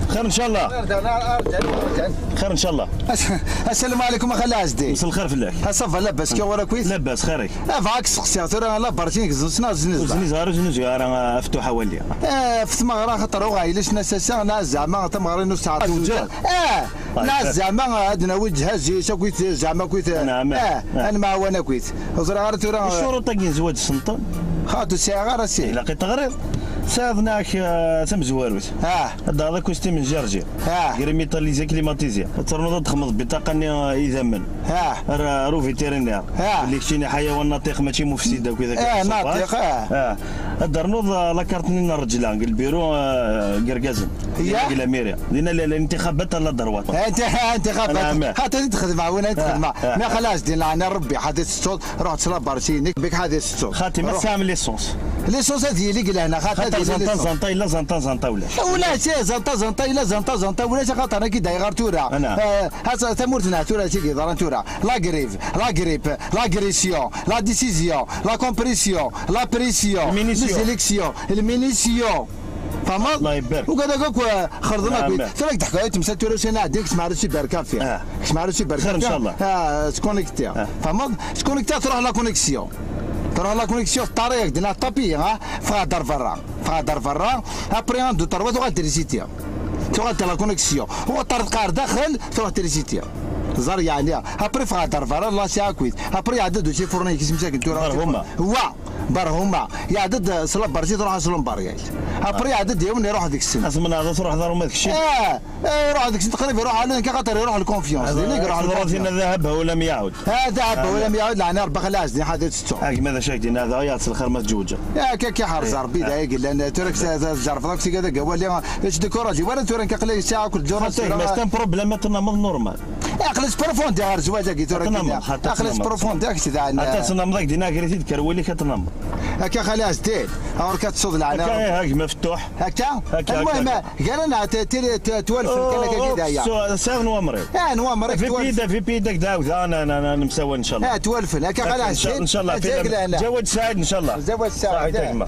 خير ان شاء الله خير ان شاء الله. السلام عليكم اخا العزدي. مساء الخير فلاك. صافا لاباس كي ولا كويس؟ لاباس خيرك. فاك سقسي ترى لا برشينك زنسنا زني زهر راه فتوحه واليه. في ثمغرا خاطر غايلش ناسا ناس زعما تمغري نص ساعه توجه. ناس زعما عندنا وجهه جيش كويت زعما كويت. نعم. انا ما وانا كويت. زرا غير ترى الشروط كاين زواج السلطان. خاطو ساعه غير سي. لقيت تغريض. سافناك تم زواروت هذا هذا كوستي من جرجير كريميتاليزي كليماتيزيا ترنوض تخمض بطاقه يزمن رو فيتيرينير اللي كشيني حيوان ناطق ماشي مفسده وكذا ناطق درنوض لاكارتني الرجلان البيرو قرقازن هي الاميريا لان الانتخابات لا دروات انتخابات حتى تخدم معاونه تخدم ما خلاص دينا انا ربي حدث الصوت رحت صلا بارسينيك بك حدث الصوت خاتمه سامي ليسونس ليسونس هذه اللي قلنا خاطر زنطا الا زنطا ولا شي زنطا الا زنطا ولا شي خاطر كي داير تورا هذا ثمورتنا تورا شي ضران تورا لا غريب لا غريسيون لا ديسيزيون لا كومبريسيون لا بريسيون ليزيليكسيون المينيسيون فهمت الله يبارك وكذا كوك خرجنا كويت تراك تحكي تمسك تورا شي نعديك تسمع رشي باركان فيها تسمع رشي باركان خير ان شاء الله سكونيكتي فهمت سكونيكتي تروح لا كونيكسيون ترى لا كونيكسيون الطريق ديال الطابي فادر فرا ابري ان دو تروا تروح تريسيتيا تروح لا كونيكسيون هو الطريق داخل تروح تريسيتيا زار يعني ابري فادر فرا لا سي كويت ابري عدد شي فورني كيس مساكن تورا هو برهما يعدد صلاب برشي تروح صلون باريال ابري عدد يوم يروح هذيك السنه من هذا تروح دار هذاك الشيء يروح هذيك السنه تقريبا يروح على خاطر يروح الكونفيونس يروح الكونفيونس ذهب ولم يعود ذهب ولم يعود لعنا ربح لازم حدث ستو ماذا شاكدين هذا ياس الخير ما تجوجه كي حارس ربي دايق لان ترك جرف داك كذا قال لي ايش ديكوراجي ولا تورن كقلي ساعه كل جوره ما بروبليم تنمض نورمال اخلص بروفوند يا زواجك تورن اخلص بروفوند ياك سيدي حتى تنمضك دينا كريتي كرولي كتنمض هكا خلاص دير اور كتصود لعنا هكا مفتوح هكا المهم قال انا توالف كان كذا ساغ نوامري نوامري في بيدك داوز انا مسوي ان شاء الله توالف هكا خلاص ان شاء الله زواج سعيد ان شاء الله زواج سعيد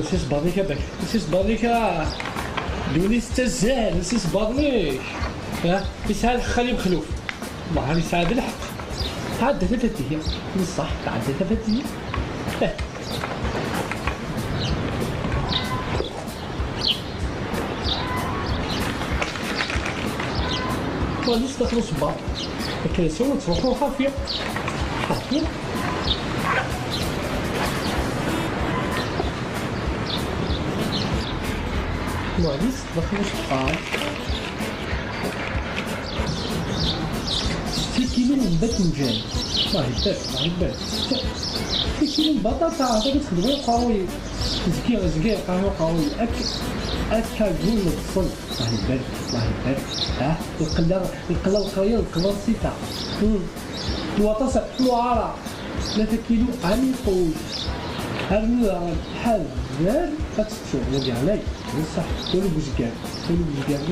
سيس بارنيك باك سيس بارنيك دوني ستزال سيس بارنيك يسعى خلي مخلوف الله غادي يسعى بالحق تعدى تفتيه بصح تعدى تفتيه غادي تدخلوا صباط كيسوا تروحوا خافيه خافيه غادي تدخلوا صباط 6 كيلو من باذنجان الله يبارك الله يبارك 6 كيلو من بطاطا هذا كتخدمو قوي زكير قهوه أكا جول الصل الله يبارك الله يبارك القلا القريه القلا السيتا الوطاسه الوعاره 3 كيلو عنقود هرمي بحال زاد كتشوف ولدي علي بصح ولو بوزكار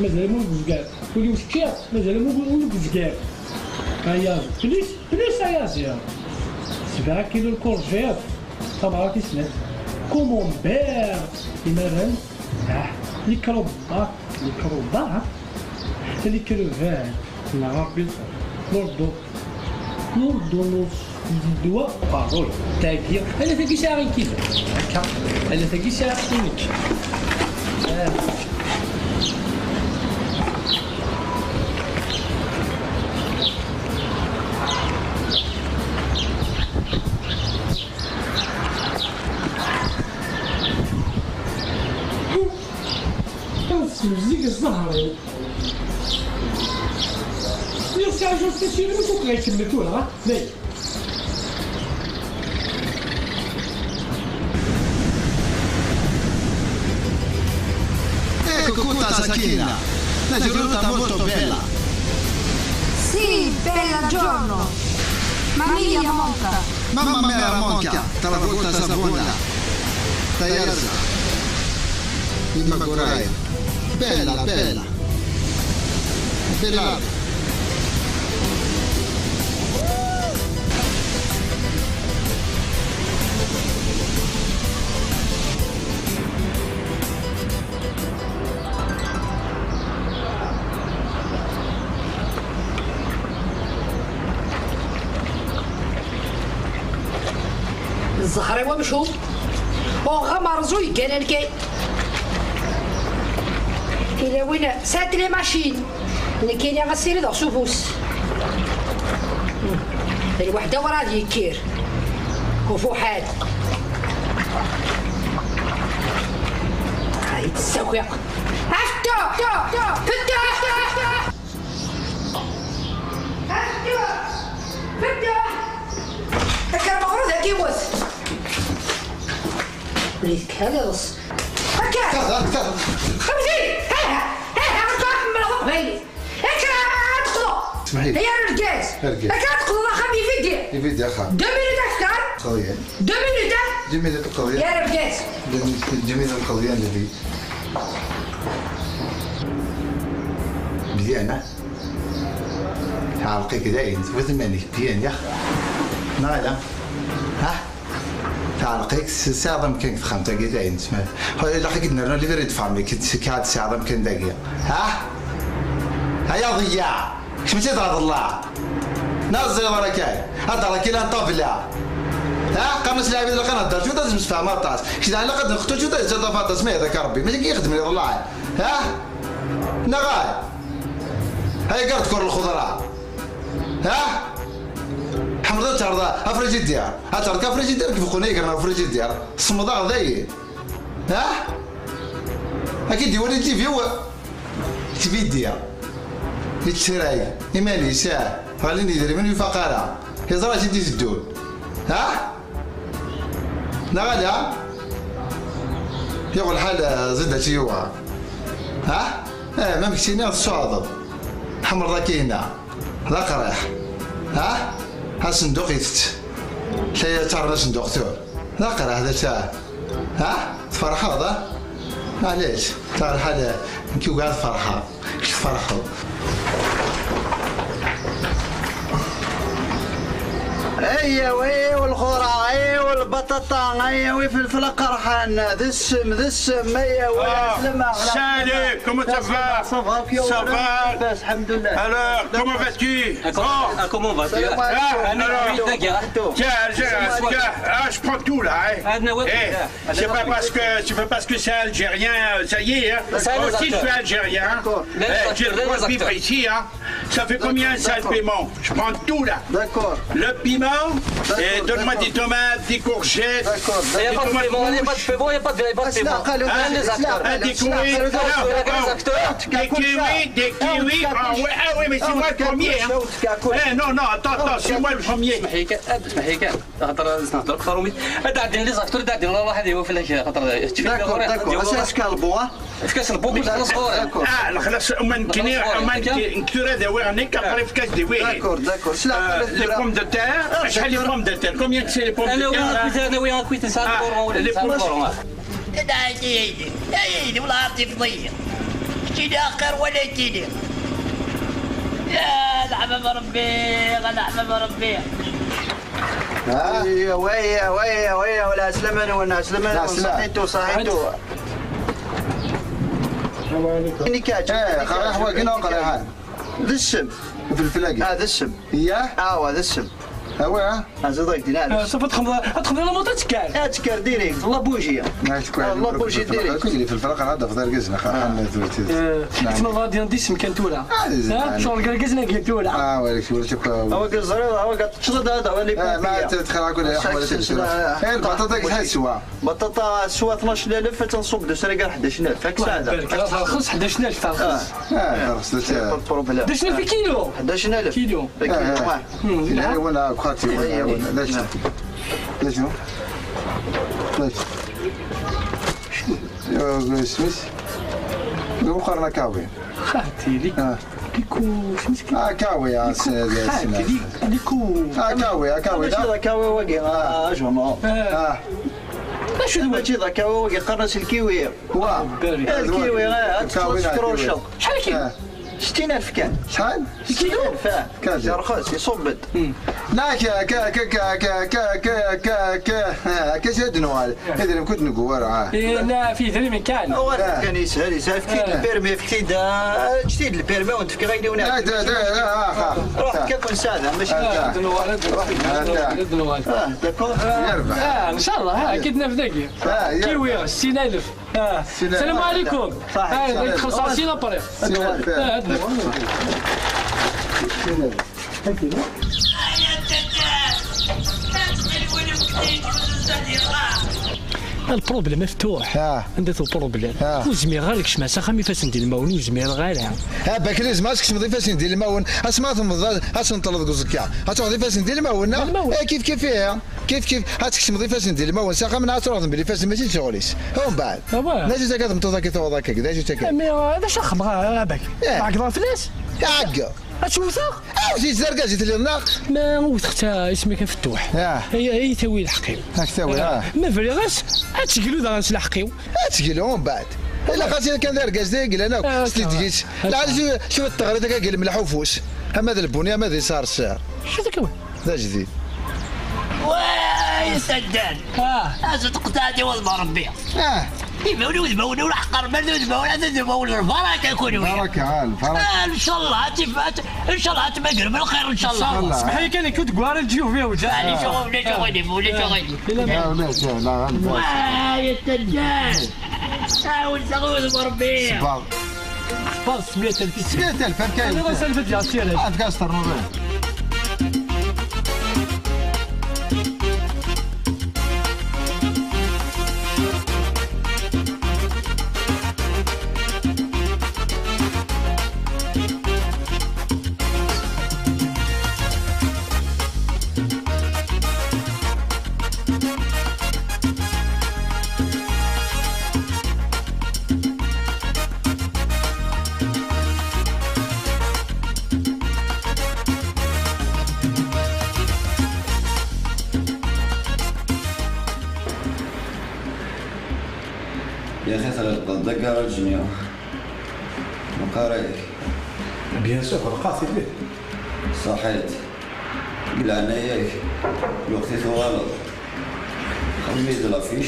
مازال مو بوزكار ولي واش كير مازال مو بوزكار هيا بليس هيا زيان 7 كيلو الكورجيت 7 كيسنات كومونبير يمرن لي كروبات لي كروفان العربي نوردونوس دوا باروي تاكي انا تاكي شاغي كيف هكا انا تاكي شاغي مزيك الزهري يرجع جوج تشيري مش غيكملتو ها باين Cucuta Sakina, una giornata molto bella. Sì, bella giorno. Mamma monta. Mamma mia monca, te la volta sabona. Tayarza. Imma Gorai. Bella. Bella. الزهري ومشهور وغمر زوي قال الكي إلا وين سات لي ماشين اللي كاين غسيري دغ سوفوس الوحده وراه يكير وفوحات هاي السويق افتو هكا المفروض هكا يوز وليت كالوس هكا خمسي غنطلع من الغرب هايلي هكا تقضو اسمحي لي هي الرجاز هكا تقضو خمي يفيدي اخا 2 مينوت افكار قضية 2 مينوت 2 مينوت القضية يا رجاز 2 مينوت القضية اللي مزيانة تعرقيك داين وثماني مزيان يا اخي نالا ها تعرقيك ساعة يمكن في 5 دقايق تسمع إلا حكينا لنا اللي بريد فامي كانت ساعة يمكن دقيقة هيا ضياع اش مشيت هذا الله نزل بركاي هذا راكي لا طفلة قامت لاعبين القناة دار شو لازم تفهم طاس كذا على قد نختو شو تاع فاطس ما هذاك ربي ماشي كيخدم لي والله نغاي هاي قرت كور الخضراء حمرضة تعرضها افريج الديار تعرض افريج الديار كيف قلنا قرنا افريج الديار الصمداء ذاي اكيد يولي تي في الديار يتشراي يمالي ساعة خليني يدري من الفقارة يزرع شدي الدول نغادا يقول حال زدها شيوها ما مكسينا الصعد حمر راكينا لا قراح ها صندوق يفت تلاقي تعرف صندوق ثور لا قراح هذا ساعة تفرح هذا معليش تعرف هذا كيو قاعد فرحة فرحوا ايوه والخضره ايوه والبطاطا ايوه فلفل قرحان ذا السم ايوه سلمى. Salut, comment ça va? Ça va, Ça va? Alhamdoulilah. Alors, comment vas-tu? Comment vas-tu? Tiens, je prends tout là. C'est pas parce que c'est algérien, ça y est. Aussi, je suis algérien. J'ai le droit de vivre ici. Ça fait combien ça le piment? Je prends tout là. D'accord. Le piment, et donne-moi des tomates, des courgettes. D'accord. Il n'y a pas de piment, il n'y a pas de piment, il n'y a pas de piment. Des kiwis. Ah oui, mais c'est moi le premier. Non, attends, c'est moi le premier. خاطر نهضر اكثر وميت هذا عندنا لي زاكتور هذا عندنا واحد هو في خاطر اساس كالبوا في كاس البو كل صغور خلاص نكثر هذا ويعني كابري في كاس دي وي داكور لي بوم دو تير شحال لي بوم دو تير كوميان سي لي بوم دو تير انا وين كويت نسال ولا لي بوم هيدي والله عرفتي فضيه شتيني اخر ولا تيني يا لحمة ربي ويا ولا اسلمنا وانا صحيتو اني كاتش قراح وقنا وقراحان ذا السم في الفلاقي ذا السم اياه ذا السم هو صدقت نعم صافي تخمض لنا موطا تكال تكال ديريكت الله بوجيه الله بوجيه ديريكت كل في الفرق هذا فضل قزنا خاحنا كنا غادي ندي اسم كانتولا شغل قلقزنا كانتولا ولك شو شوف هو قزر هو تشرد هذا اللي ما تدخل كل احوال هي البطاطا كشحال سوا بطاطا سوا 12000 تنصب دوس راه 11000 هاك ساعه خلص 11000 تاع خلص 11000 كيلو 11000 كيلو وانا بخاتي ليش شنو؟ ليش سميث مقارنة كاوي خاتي لي كيكو شمس كاوي يا سيدي ليكو كاوي لا كاوي واقي اجمع شو ماشي ذا كاوي واقي قرص الكيوي الكيوي تسكرو شحال كيلو 60000 كان شحال؟ كيلو كان رخيص يصبد لا كزاد نوال اذا كنت نقول لا في ذري من كان كان يسهل في كتيد البيرمي في كتيد جديد البيرمي وانت في غيدي ونا روح كيكون ساده ماشي نوال داكور ان شاء الله اكيد نفداكي كيوي 60000 السلام عليكم خلصين ابري البروبليم مفتوح عندك البروبليم وزمير غير كش ماسا خمي فاس ندير الماون وزمير غير باكريز ماسك سمضي فاس ندير الماون اسمع ثم نطلب كوزكيا هتروح فاس ندير الماون كيف فيها كيف هتكسمضي فاس ندير الماون ساقه من عطروح بلي فاس ماشي شغليس ومن بعد ناجي تاكا متوضا كي توضا كذا جي تاكا هذا شخ باك عقد فلاس عقا اشوفها جيت زرقاء جيت لي الناق ما وثختها اسمك مفتوح هي تاوي الحقيو هاك تاوي ما فريغاس تسقلو ذا نسلحقيو تسقلو من بعد الا خاصني كان دار كاز ديك انا ستيت لا شوف التغريده كاع الملحوفوس اما هذا البنيه ما ذي صار السعر شو ذاك ذا جديد واي سداد تقطعتي والله ربي يبوني ولا حقر ما يبوني البركه يكونوا بركه البركه ان شاء الله ان شاء الله تبقر بالخير ان شاء الله اسمح لي كان كنت قوار الجيوب فيها وجهي لا يا سداد حاول تغوض بربي صباغ 600,000 كاين انا سالفه يا سير هاد كاستر نوبل يا اخي دقر الجنيو وقاريك بيان سور القاسي به صحيت قلعنا ياك الوقت غلط خميد لافيش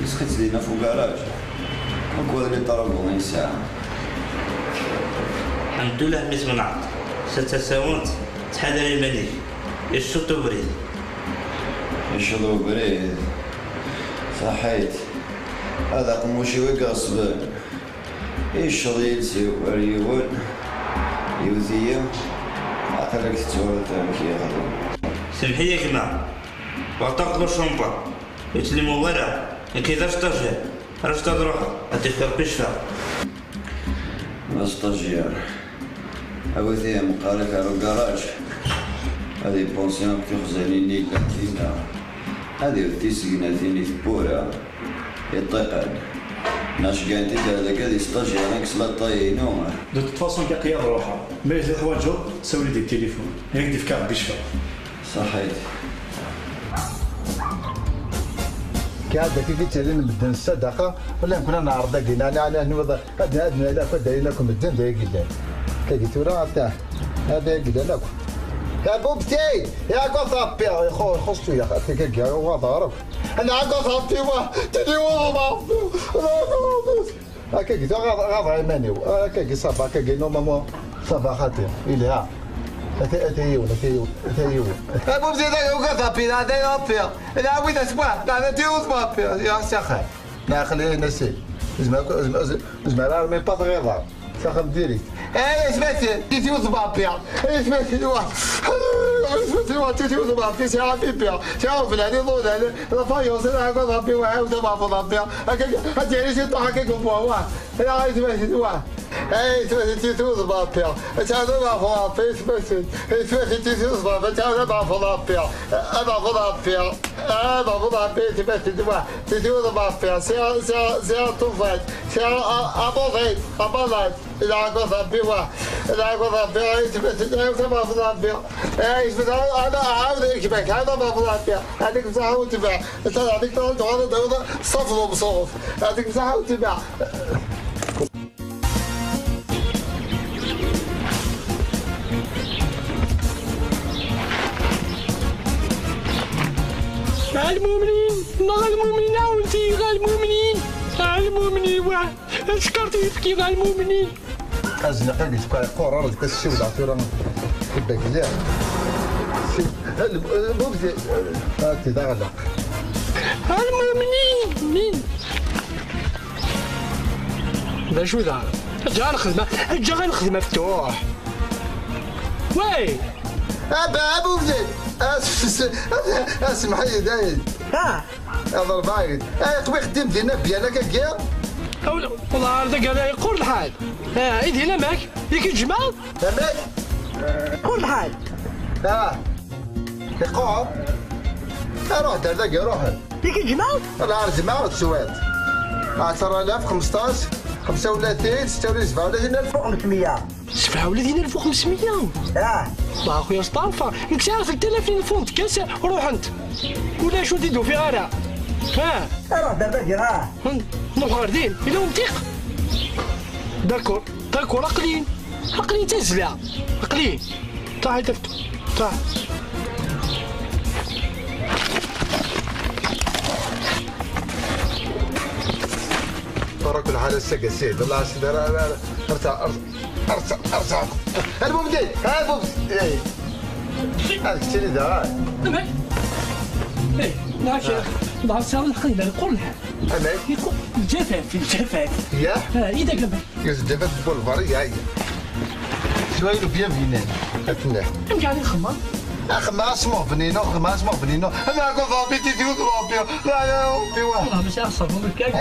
يسخت لينا فوق كراج هكا اللي طلبوا من ساعة. الحمد لله مس منعط ستساونت تحضر المني الشط بريد الشط بريد صحيت هذا قموشي وقصبان الشط يلسي وريول يوثية عقلك تتورط عليك يا خدم. سمحي يا جماعة وعطاقت بالشنطة يتلموا ورا كذا استاجير راش تروح أتفكر بشفا استاجير أوثية مقالك على الكراج هذه بونسيون تخزنيني كاتينا هذه التسقينة ثيني ثبورة يطيقن ناش كانتي هذاك هذه ستاجير ناكس لا طاينو دو توت فاصون كيقيا روحها ما إذا حواجو سولي دي التليفون هيك ديفكار بشفا صحيت كاد كي تشرين مدن الصدقه ولا كنا نعرض دينا على نوض هذا لا فدا لكم مدن ذا يقدر كي تورا تاع هذا يقدر لكم يا بوبتي يا قطابي يا خو خصو يا اخي كي هو ضارب انا قطابي ما تدي والله هكا كي غاض يماني هكا صافا هكا نورمالمون صافا خاطر الى ها اتيون ابو زيد قطابي هذا يوبي لا وين اسمع لا تيوز بابي يا سخر لا خليه نسي زعما راه مي با غير سخر ديريكت اي سمعتي تيوز بابي سمعتي تيوز بابي ساعه بيبيا ساعه فلاني ضود لا فايوس لا قطابي وعاود ما فضابي هكا هتعيش طاحك كفوا لا سمعتي اي تيوز بابي تعالوا ما فضابي سمعتي تيوز بابي تعالوا ما فضابي انا فضابي هذا فضابي سمعتي تيوز بابي ساعه طفت ساعه ابوضيت لا قطابي لا قطابي سمعتي ما فضابي اي انا عاود يكبك هذا ما فضابي هذيك مساحه وتبع انت هذيك تقعد صفر بصوف هذيك مساحه وتبع المؤمنين عاونتي المؤمنين واه شكرتي يفكي المؤمنين أزنق اللي تبقى قرار ديك الشولة عطيرا كباك لا بوبزي هاكي داغلق المؤمنين لا شو ذا جا الخدمة جا غير الخدمة مفتوح وي أبا بوبزي اسمح لي دايد هذا البايد قبل خدمت هنا بيانك كير والله هذا قال يقول الحال إذا هنا ماك ياك الجمع ماك قول الحال يقول روح دردك روح ياك الجمع لا الجمع تسوات 10000 15 35 36 37,500 37,500 الله اخويا اسطنفر انك عارف 3000 الفونت كاس روح انت ولا شو تدو في غارة روح دابا نروح غاردين الى ونطيق داكور عقلين تزلع عقلين طاح درتو طاح ترى كل حاجه السقا سيد الله سيدي ارجع المهم دي هذاك الشيء اللي دار لا شيخ ضعف ساعة الحقيقة نقول الحال يقول الجفاف يا إذا قبل الجفاف بولفاري هي شوية بيان فينان أتناه أنت قاعد نخمم اسمه بنينو انا اقول بيتي تيوز ربي لا ربي واحد والله مش اخسر من الكاك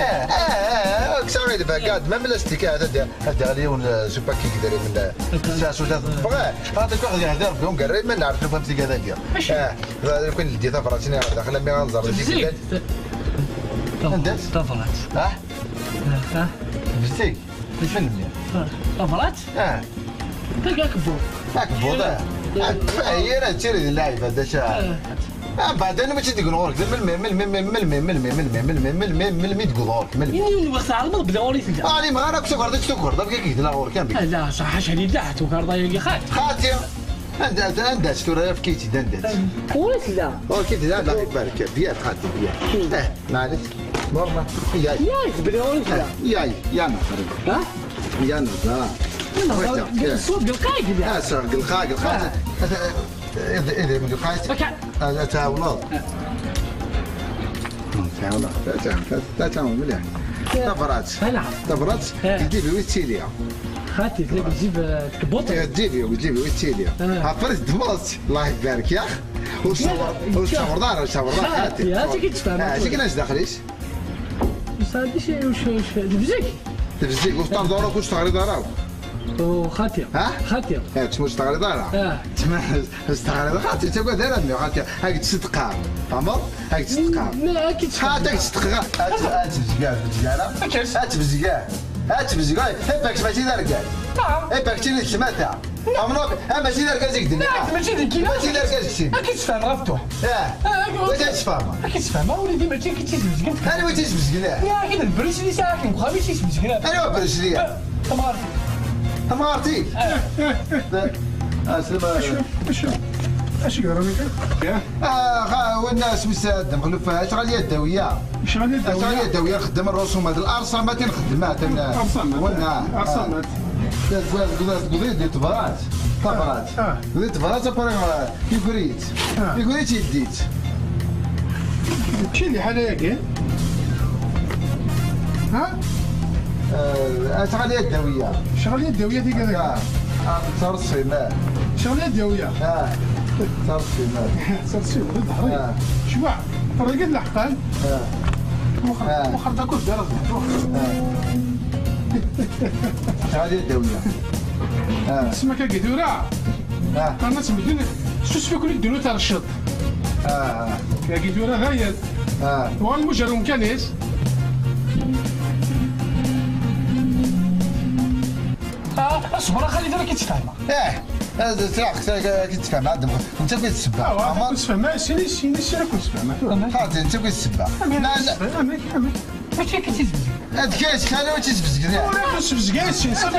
كسر لي بقاد ما ملستيك هذا اليوم سوبا كي كدير من ساس ولا بغا هذا واحد يهدر بهم قريب ما نعرف فهمتي كذا ديال هذا كون دي تفراتني داخل مي غنزر ديك ندات تفرات بزتي فين تفرات تلقاك بو هي راه تشري اللاعب هذا شاعر بعد انا ماشي تقول غورك ملمي تقول غورك ملمي وقت على ما بدا غوري تلقى انا ما راك شكر داك شكر داك كي لا غورك لا صح شحال لا توكر ضايق خات خاتي عندها تورا في كيتي دندات ولات لا كيتي لا الله يبارك بيات خالتي بيات معلش نورمال ياي بلي ولات لا يا نصر ها يا نصر صوت قلقاي يا صار قلقاي إذا من قلقاي هذا تاولاد تاولاد مليح تفرات تجيبي ويتيليا خاتي تلاقي تجيب تكبوط تجيبي ويتيليا عفرت دمرت الله يبارك يا اخ والشاور دار خاتي هاتي كتفهم هاتي كناش داخليش صادي شي وش تفزيك وفطر دورك واش تغري دارو خاتيا خاتيا تسموش تغري دارها تغري خاتي تبقى دايره خاتي هاك تصدقها فهمت هاك تصدقها لا اكيد هاك تصدقها هات بزقاء هباك ماشي داركال هباك تشيل السماتة امنوك ماشي داركال زيك دنيا ماشي داركال زيك اكيد تفهم غفتوح واش تفهم اكيد تفهم وليدي ماشي كيتيش مزقن انا ما تيش مزقن يا اكيد البريش اللي ساكن وخامي تيش مزقن انا ما بريش ليا تمارتي اش يقرا لك؟ والناس مساد مخلوفه اشغال يدويه اشغال يدويه نخدم الرسومات الارصامات نخدمات انا ارصامات قضيت دي تبرات قضيت تبرات يقريت يديت شي اللي حاله ياك ها اشغال يدويه ديك هذاك تصرصي ما شغل يدويه تصرصي ضد ظهري شوع الراجل لحقان وخر تاكل درز هذه الدويه اسمك قدوره الناس بدون شوش في كل الدنيا ترشد يا قدوره هاي والمجرم كنيس اصبر خلي ذلك يتفهم هذا تراك كتفهم عاد انت كنت تسبح كنت تسبح سيني كنت تسبح خاطر انت كنت تسبح ماشي كتزبز هاد كاش انا ما تسبز كذا ولا تسبز كاع سي صافي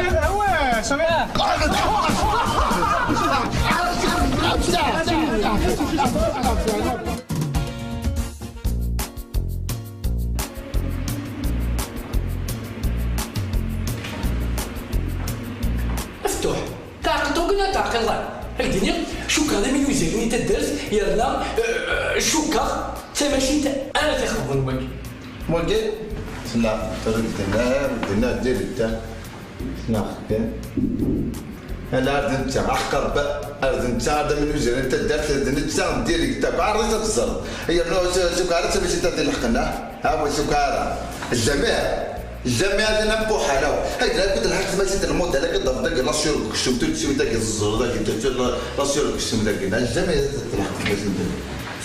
مفتوح تعقل قلنا تعقل الله الدنيا شوكا هذا من يزيني تدرس يرنا شوكا ماشي انت انا تخبر موكي لا ترد النار ديال التان ناخذ انا ارد انت احقر ارد انت هذا من وزير انت درت انت ديالك انت عارف تتصرف هي سكارة باش انت تلحقنا ها هو سكارة الجميع هذا نبوحه له هكذا كنت الحق ما زيد المود هذاك ضرب داك لاسيور كشم تمشي داك الزر داك لاسيور كشم داك الجميع تلحق باش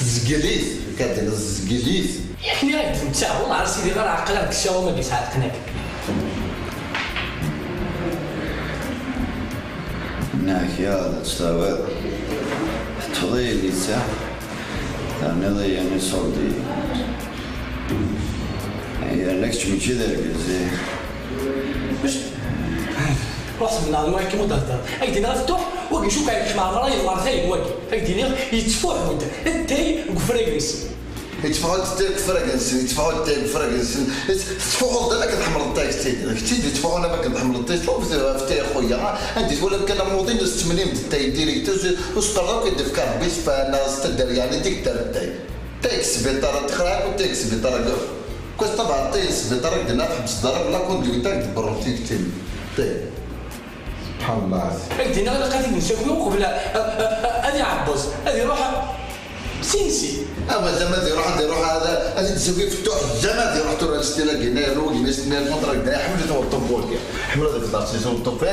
زقليت كاتل زقليت ياك نايت انت والله عرفتي سيدي غير عقلك الشاو ما بيسعدقناك ناك يا تستوعب تضيلي ساعة أنا ضيعني صوتي يعني لكش من كذا زين باش واحد من الناس كيما تهضر ايدينا مفتوح واقي شوف كاين مع مرايا مرتين واقي ايدينا يتفوح وانت انتي كفريكنس يتفوت فرقنس تفوق داك نحمر الطيش تيدي تفوق انا ما كنحمر الطيش شوف فتي خويا عندي ولا كان موضين 80 تاي ديريكت وسطرك يدفكر بيش فانا استدر يعني ديك تاع تاكس بيطار تخرج وتاكس بيطار كويس طبعا تاكس بيطار قلنا تحبس الضرب لا كنت قلت لك بروتيك تي سبحان الله ايدينا غادي نسويو قبل هذه عبوس هذه روح سينسي اما زعما يروح هذا اللي تسوي فتوح الجماد يروح ترى ستيلا كينيرو كيما ستيلا المنطقه كدا حملت هو الطبول حملوا ديك الدار سيسو الطفيل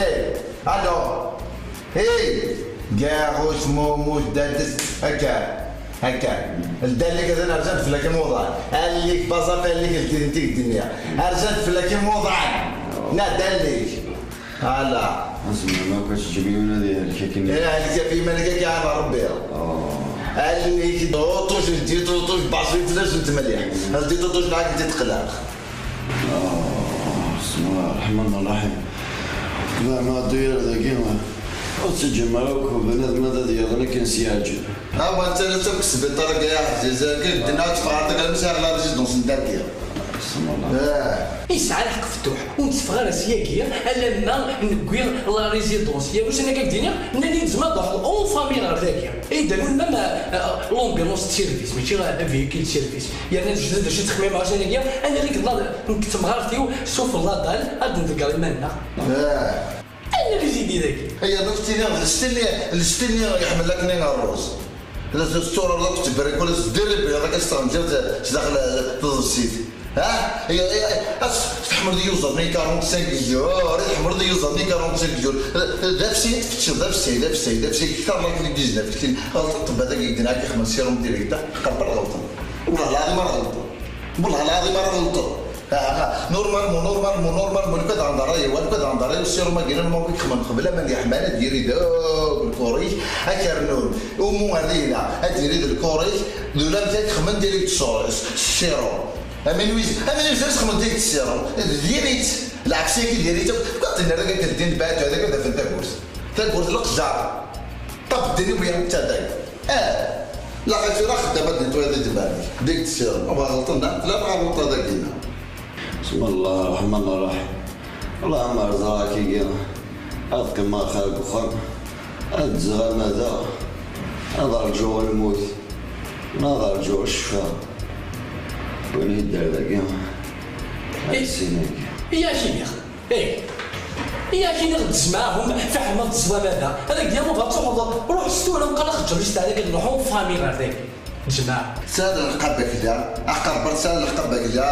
الو هي كاعوش موموش دادس هكا الدالك هذا رجعت في لك موضع اللي بازا اللي قلت انت الدنيا رجعت في لك موضع لا دالك هلا اسمع ما كنتش تجيبين هذه الكيكين لا اللي في ملكك يا ربي اللي دوطوش دي دوطوش بعصيت لازم تمليح هذه دوطوش معاك انت تقلق بسم الله الرحمن الرحيم لا ما دير ذاك وتجمعوك وبنادم هذا ديالنا كنسياجل. ها انت لا تكسب الطريق يا عزيزي كدنا تفارطك على مسار لا ريزيدونس نداركيا. يسعى الحق فتوح ونتفق على سياكيا لما نكوي لا ريزيدونسيا واش انا كدينا ناني نزما واحد اون فامي غير ذاكيا يديروا لنا لومبيرونس سيرفيس ماشي غير فيكيل سيرفيس يعني نجد شي تخميم عشان هنايا انا اللي كنا نكتب غارتي سوف لا دال غادي ندقر المانا انا اللي زيدي ذاك هي نفتيني الستيني يحمل لك نين الروز لا الصوره لا تبرك ولا تدرب هذاك الصنجر داخل السيت ها هي تحمر دي يوزر ني 45 جور تحمر دي يوزر ني 45 جور دافسي تفتش دافسي كثر ما كاين ديجنا فهمتي الطب هذاك يدينا كي خمس سيروم ديريكتا قبل غلطه والله العظيم راه غلطه والله العظيم راه غلطه نورمال مو كذا عند راي ولا كذا عند راي السيروم كاين ما بيك خمن قبل ما ندير حمانه ديري داك الكوريج اكرنون ومو هذينا ديري الكوريج دولا متى تخمن ديري السيروم امين تخمم ديك السيروم ديريت العكسيه كي ديريت قلت لنا راك كدين بعد هذاك هذا في تاكورت القزع طب ديري ويا انت داير لا غير راه خدامه انت هذا دبالي ديك السيروم ما غلطنا لا ما غلط هذاك دينا بسم الله الرحمن الرحيم اللهم ارزقك كي هذاك ما خلق خلق هاد الزغال هذا هذا رجوع الموت هذا رجوع الشفاء وين يدار ذاك السنين يا شيخ يا كي نغدز معاهم فحم الزوام هذاك ديالو غتوحد روح ستوله نبقى نخرج ليست هذاك نروحو فامي غير ذاك جماعه ساد القبه كذا اقرب ساد القبه كذا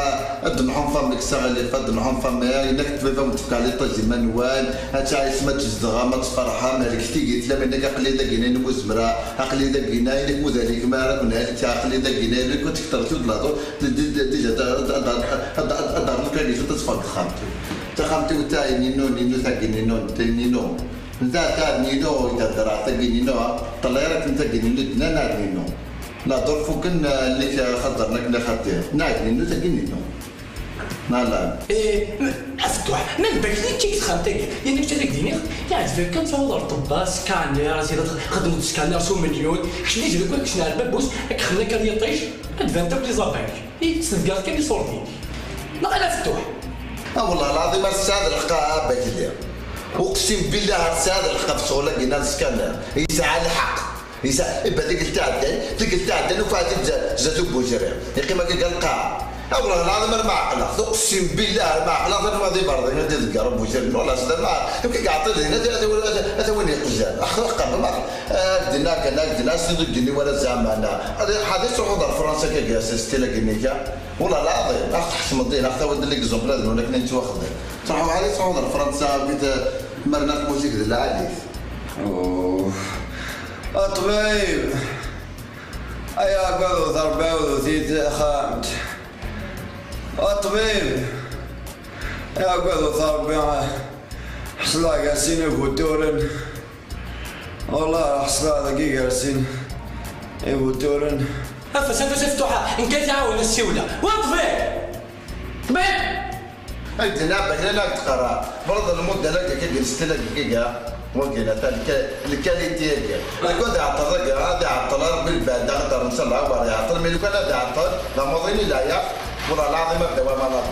الدمحهم فام ديك الساعه اللي فات الدمحهم فام انك تبقى متفق على طاج منوال هتا اسمها تزدغا ما تفرحها مالك تيجي تلا منك عقلي داك هنا نبوزمرا عقلي داك هنا لك مذلك ما راه كنا لك عقلي داك هنا لك كنت كثرت ودلاطو ديجا دار لك اللي تتفق خامتي تخامتي وتا نينو تاكي نينو نتا نينو تدرا تاكي نينو طلع راك انت نينو دنا نينو لا دور فوكن اللي خضرنا كنا خاطيه ناك نينو تاكي نينو لا افتح من بكري تيك خامتك يعني كنت هذاك ديني يعني فيك كان تصور طبا سكانير زيد خدمت سكانير سو مليون شنو يجي لك شنو على الباب راك خلنا كان يطيش ادفانتا بلي زابانك تسلقات كان يصورتي لا انا فتوح والله العظيم الساد الحقا باكي اقسم بالله الساد الحقا في شغلك هنا السكانير يسعى الحق يسعى ديك التعدل وفاتت جاتو بوجريم يا ما قال قاع والله العظيم انا ما عقله اقسم بالله ما عقله غير ماضي برضه هنا تلقى ربو جرب والله صدق ما يمكن يعطي هنا هذا وين يقزان اخر ما دينا سيدو ديني ولا زعما حديث حضر فرنسا كي ستيلا كينيكا والله العظيم احسن الدين اخذ ود لك زوبلاد ولكن انت واخذ صراحه علي حضر فرنسا بيت مرنا موسيقى العادي اوه الطبيب ايا قالوا ضربوا وثيت خامت الطبيب يا قالوا ضربوا حصلا قاسين يبودورن والله حصلا دقيقة قاسين يبودورن افس فتوحة ان كان تعاون السيولة وطبيب طبيب انت نابك لا تقرا برضه المده لك كي جلست لك دقيقه وكينا الكاليتي كنت عطل هذا عطل بالبعد اقدر نصلح ولا يعطل ملي كان هذا عطل لا ماضي لا يا والله العظيم الدواء مرض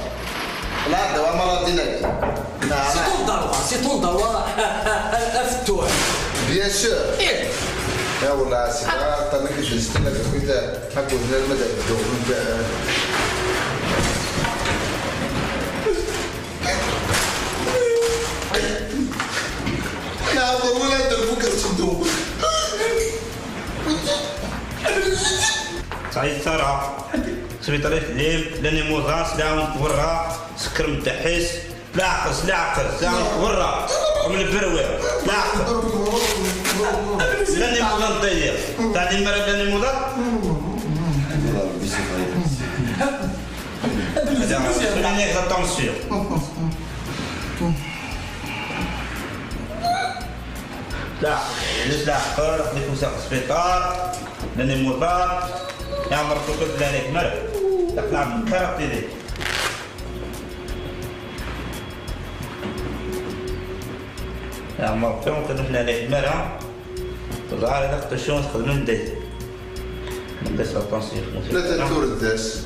لا الدواء مرض لك سي طون ضروا افتوح بيان سور يا والله سي طنك جلست لك كنت هكا من المدى لا والله لا ترفوك الصندوق صعيد ترى سبيطارية الليل لاني موضاس لا ورا سكر متحس لا عقص ورا ومن البروي لا عقص لاني موضان طيب تعني المرة لاني موضان خليني ياخذ الطنسيون لا لا حقر خليكم ساق السبيطار لاني موضان يا مرتو قلت لك مرة تطلع من كرقتي ذي يا مرتين كنا عليه المرة تضع على دقة شلون تخدم ندي ندي التنسيق لا تنتور الداس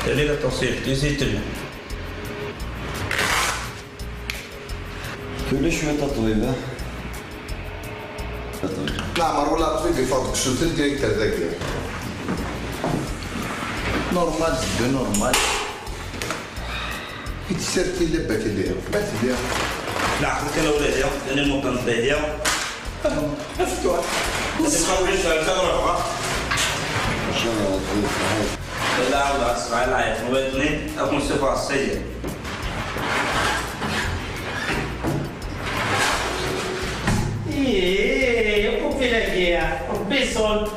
تلي التنسيق تيزي تلي كل شوية تطويبة نعمر ولا تطويب يفضل شو تلقى كذا نورمال جدا نورمال كي تسرتي لبك اللي بات ليها لا عقلك انا ولادي لان الموطن ولادي افتوح تسمعوا شويه تروحوا ان شاء الله لا عاود اسمع العيط موالدني اكون صفه السيد ايه وفي لاقيه بيسون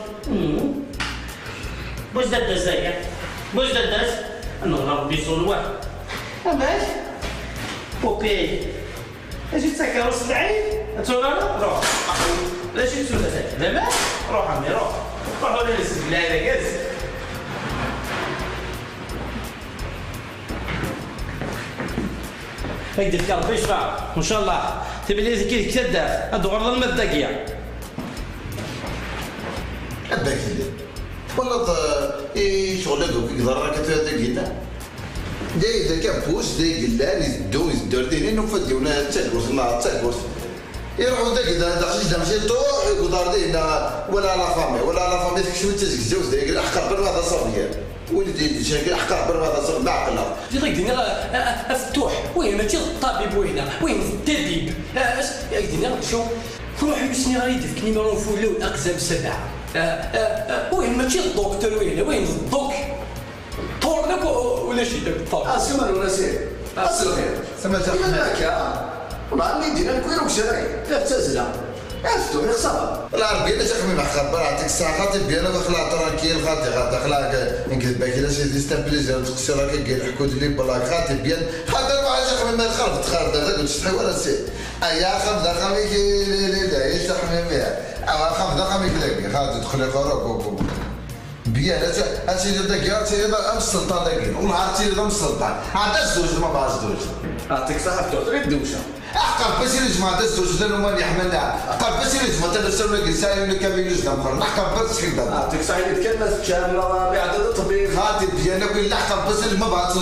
بوش داز زايا بوش داز نضرب بيسون واحد ماشي اوكي اجي تسكر وسعي تورا روح لاش تسول هذاك دابا روح عمي روح روحوا للسجل هذا كاز هيدي فكر بيشفع ان شاء الله تبلي كي كتداف هادو غرض المداكيه الداكيه والله ايه شغلك يقدر كتداكينا داي دا كابوس داي قلال يدو يدردين نفدي ولا تاكوس ما تاكوس يروحوا داك دا ماشي طوح يقدر دينا ولا لا فامي ولا لا فامي تكشف تزوج داك حقا بر هذا صافي ولدي شاكل حقا بر هذا صافي بعقله يضيق دينا مفتوح وين ماشي الطبيب وين الطبيب يا دينا شو روح يسني غادي في نيميرو فولو الاقزام 7 وين ماشي الدكتور وين الدوك طور لك ولا شي داك سمر ولا سير الخير سمر هكا والله اللي دينا الكوير وشراي لا تزلا عرفتو غير صافا لا ربي لا تخمي مع خبر عندك الساعه خاطر بيانا خلا ترانكيل خاطر خلا نكذب باكي لا سي ستان بليزير تقصي راك كاين حكود لي بلاك خاطر بيان خاطر ما عادش تخمي ما خربت خربت هذاك تشحي ولا سي ايا خمده خميك لا ايش تخمي بها اوا خمده خميك لك خاطر تدخل فراك بيان هادشي اللي داك يا سي هذا السلطان داك ونهار تيري هذا السلطان عاد الزوج ما باغاش زوج عطيك صاحبته غير دوشه احقر بس اللي جماعه الزوج لانه ما يحملنا احقر بس اللي جماعه تنسوا لك ساير اللي كان يجوز نمخر احقر بس كذا عطيك صحيح كلمه كامله بعدد الطبيب خاطر بيانا كل احقر بس اللي ما باغا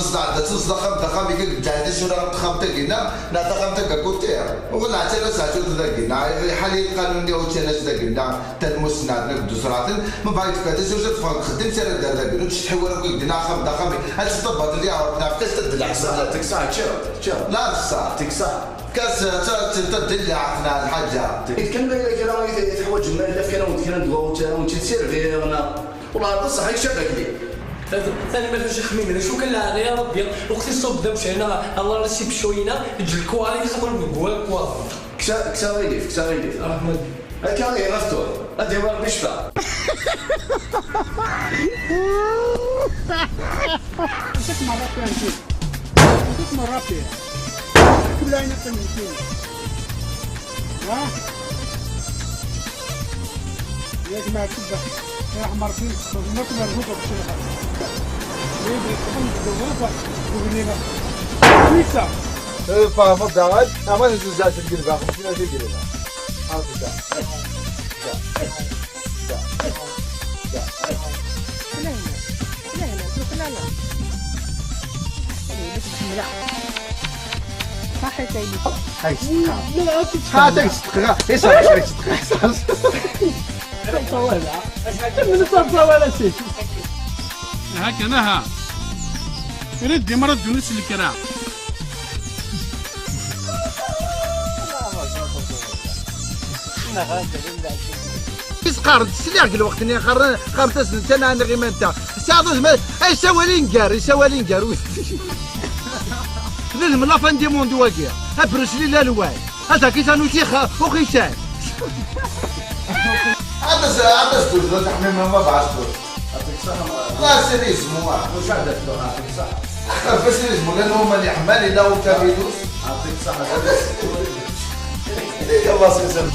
تصدع خمسه خميك جاهز شو راه خمتك هنا لا خمتك كوتير ولا حتى ساعه ذاكينا حاليا القانوني او تشناش ذاكينا تنمسنا نبدو سرعه ما باغي تفادى زوج تفهم خدم سير ذاك تشحي ولا كنا خمسه خميك هاد الطبات اللي عرفنا في كاس تدلع عطيك صح لا صح عطيك صح كاس تدلع عرفنا الحاجه كان باين لك تحوج المال كان ودينا ندوات وانت تسير غيرنا والله هذا صحيح شبك لي ثاني ما فيش خميمه شو كان لا يا ربي وقت الصوب دا مشينا الله راسي بشوينا يجي الكوالي خاطر نقول كوالي كسا غيديف احمد هكا غير مفتوح هذا هو المشفى ست مرات يعني ست مرات كلها نفس المسكين ها يا جماعه تبع يا عمر فين ما كنا نقول بشيء يبي تكون بالغرفه وبنينا كويسه فاهم الدعوات ما نجوز جالس القلبة خمسين أجي قلبة عارف ده صح يا سيدي هاتك تتخغى يسار هكا نها ردي مرد ونس الكرام يسقارد سلاك الوقت اللي خمسة سنين انا غير ما انت ساعدوش ما يسوى لينكار لازم لا فان دي موند واقع ابرش لي لا الواي هذا كيسانو شيخ وخيشان هذا ستور ذا تحميم ما بعرفش لا سيريزمو واش عندك عطيك صح اختار بسيريزمو لانه هما اللي حمالي لا وكابيدوس عطيك صح يلا سير